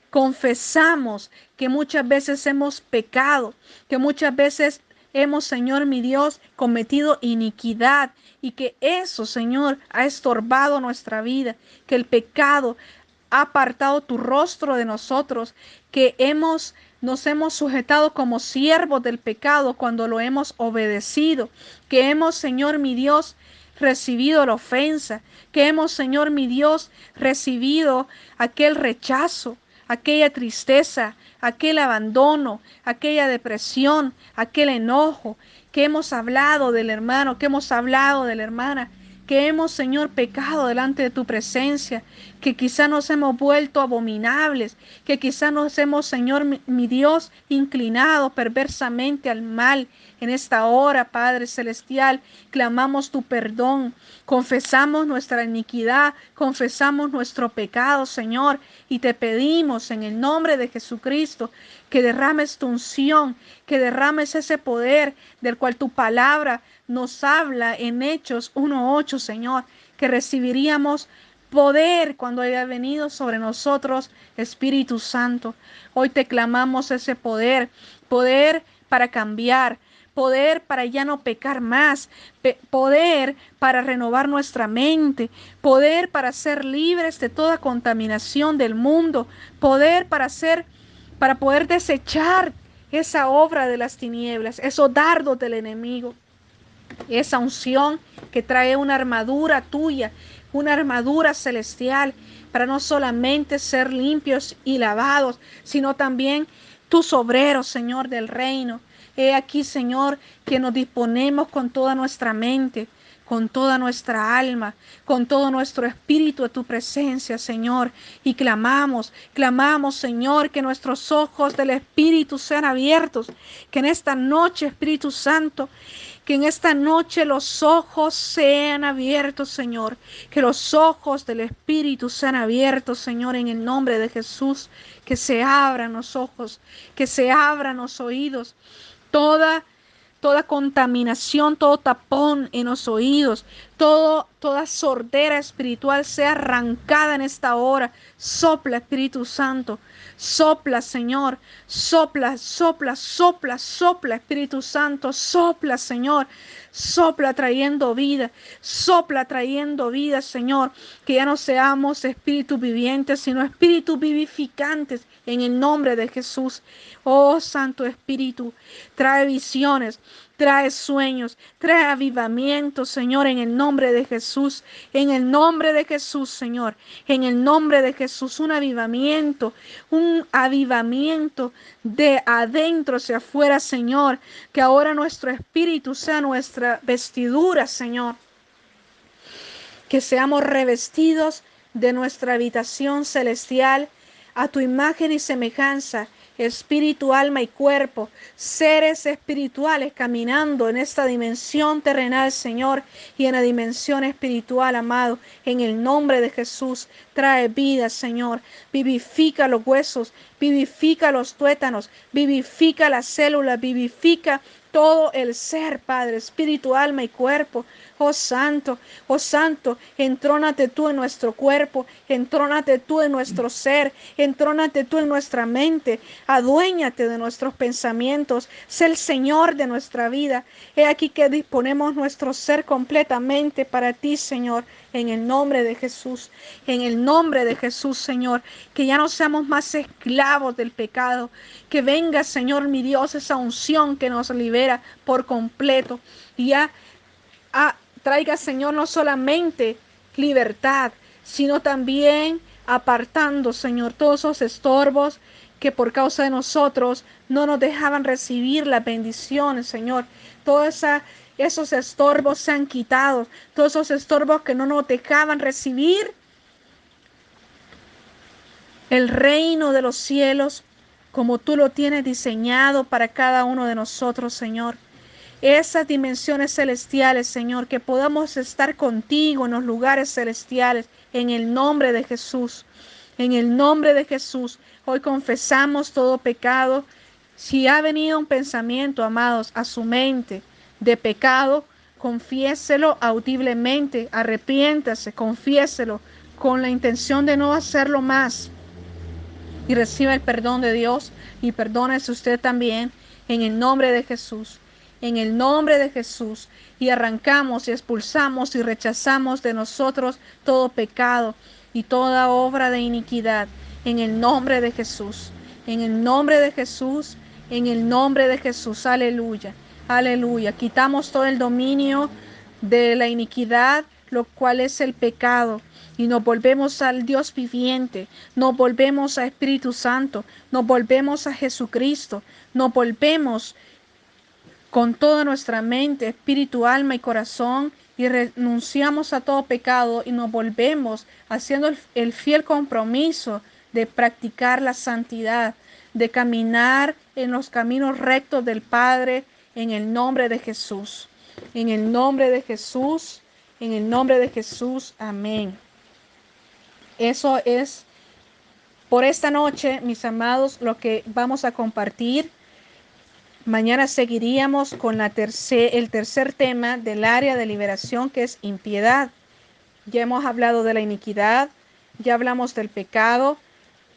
Confesamos que muchas veces hemos pecado, que muchas veces hemos, Señor mi Dios, cometido iniquidad y que eso, Señor, ha estorbado nuestra vida, que el pecado ha apartado tu rostro de nosotros, que nos hemos sujetado como siervos del pecado cuando lo hemos obedecido, que hemos, Señor mi Dios, recibido la ofensa, que hemos, Señor mi Dios, recibido aquel rechazo, aquella tristeza, aquel abandono, aquella depresión, aquel enojo, que hemos hablado del hermano, que hemos hablado de la hermana, que hemos, Señor, pecado delante de tu presencia, que quizá nos hemos vuelto abominables, que quizá nos hemos, Señor, mi Dios, inclinado perversamente al mal. En esta hora, Padre Celestial, clamamos tu perdón, confesamos nuestra iniquidad, confesamos nuestro pecado, Señor, y te pedimos en el nombre de Jesucristo que derrames tu unción, que derrames ese poder del cual tu palabra nos habla en Hechos 1:8, Señor, que recibiríamos poder cuando haya venido sobre nosotros Espíritu Santo. Hoy te clamamos ese poder, poder para cambiar, poder para ya no pecar más, poder para renovar nuestra mente, poder para ser libres de toda contaminación del mundo, poder para poder desechar esa obra de las tinieblas, esos dardos del enemigo. Esa unción que trae una armadura tuya, una armadura celestial, para no solamente ser limpios y lavados, sino también tus obreros, Señor, del reino. He aquí, Señor, que nos disponemos con toda nuestra mente, con toda nuestra alma, con todo nuestro espíritu a tu presencia, Señor. Y clamamos, Señor, que nuestros ojos del espíritu sean abiertos, que en esta noche, Espíritu Santo, que en esta noche los ojos sean abiertos, Señor. Que los ojos del Espíritu sean abiertos, Señor, en el nombre de Jesús. Que se abran los ojos, que se abran los oídos. Toda contaminación, todo tapón en los oídos, toda sordera espiritual sea arrancada en esta hora. Sopla, Espíritu Santo. Sopla, Señor. Sopla, sopla, sopla, sopla, Espíritu Santo. Sopla, Señor. Sopla trayendo vida. Sopla trayendo vida, Señor. Que ya no seamos espíritus vivientes, sino espíritus vivificantes en el nombre de Jesús. Oh, Santo Espíritu, trae visiones, trae sueños, trae avivamiento, Señor, en el nombre de Jesús, en el nombre de Jesús, Señor, en el nombre de Jesús, un avivamiento de adentro hacia afuera, Señor, que ahora nuestro espíritu sea nuestra vestidura, Señor, que seamos revestidos de nuestra habitación celestial a tu imagen y semejanza, espíritu, alma y cuerpo, seres espirituales caminando en esta dimensión terrenal, Señor, y en la dimensión espiritual, amado, en el nombre de Jesús. Trae vida, Señor, vivifica los huesos, vivifica los tuétanos, vivifica las células, vivifica todo el ser, Padre, espíritu, alma y cuerpo. Oh Santo, entrónate tú en nuestro cuerpo, entrónate tú en nuestro ser, entrónate tú en nuestra mente, aduéñate de nuestros pensamientos, sé el Señor de nuestra vida. He aquí que disponemos nuestro ser completamente para ti, Señor, en el nombre de Jesús, en el nombre de Jesús, Señor, que ya no seamos más esclavos del pecado, que venga, Señor, mi Dios, esa unción que nos libera por completo y ya traiga, Señor, no solamente libertad, sino también apartando, Señor, todos esos estorbos que por causa de nosotros no nos dejaban recibir las bendiciones, Señor. Esos estorbos sean quitados, todos esos estorbos que no nos dejaban recibir el reino de los cielos como tú lo tienes diseñado para cada uno de nosotros, Señor. Esas dimensiones celestiales, Señor, que podamos estar contigo en los lugares celestiales, en el nombre de Jesús. En el nombre de Jesús, hoy confesamos todo pecado. Si ha venido un pensamiento, amados, a su mente de pecado, Confiéselo audiblemente, arrepiéntase, confiéselo con la intención de no hacerlo más y reciba el perdón de Dios y perdónese usted también en el nombre de Jesús. En el nombre de Jesús. Y arrancamos y expulsamos y rechazamos de nosotros todo pecado y toda obra de iniquidad. En el nombre de Jesús. En el nombre de Jesús. En el nombre de Jesús. Aleluya. Aleluya. Quitamos todo el dominio de la iniquidad, lo cual es el pecado, y nos volvemos al Dios viviente, nos volvemos a Espíritu Santo, nos volvemos a Jesucristo, nos volvemos con toda nuestra mente, espíritu, alma y corazón, y renunciamos a todo pecado y nos volvemos haciendo el fiel compromiso de practicar la santidad, de caminar en los caminos rectos del Padre en el nombre de Jesús. En el nombre de Jesús, en el nombre de Jesús, amén. Eso es por esta noche, mis amados, lo que vamos a compartir. Mañana seguiríamos con el tercer tema del área de liberación, que es impiedad. Ya hemos hablado de la iniquidad, ya hablamos del pecado.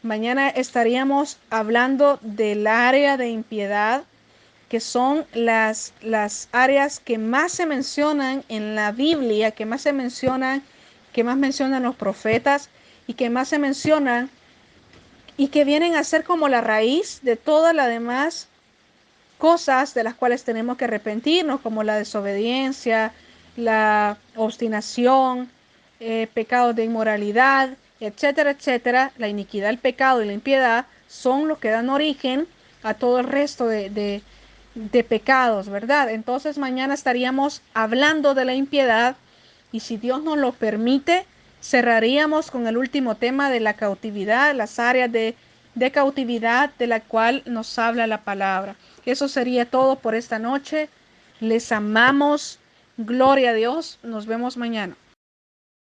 Mañana estaríamos hablando del área de impiedad, que son las áreas que más se mencionan en la Biblia, que más mencionan los profetas y que más se mencionan y que vienen a ser como la raíz de todas las demás cosas de las cuales tenemos que arrepentirnos, como la desobediencia, la obstinación, pecados de inmoralidad, etcétera, etcétera. La iniquidad, el pecado y la impiedad son los que dan origen a todo el resto de pecados, ¿verdad? Entonces mañana estaríamos hablando de la impiedad y si Dios nos lo permite, cerraríamos con el último tema de la cautividad, las áreas de cautividad de la cual nos habla la palabra. Eso sería todo por esta noche. Les amamos. Gloria a Dios. Nos vemos mañana.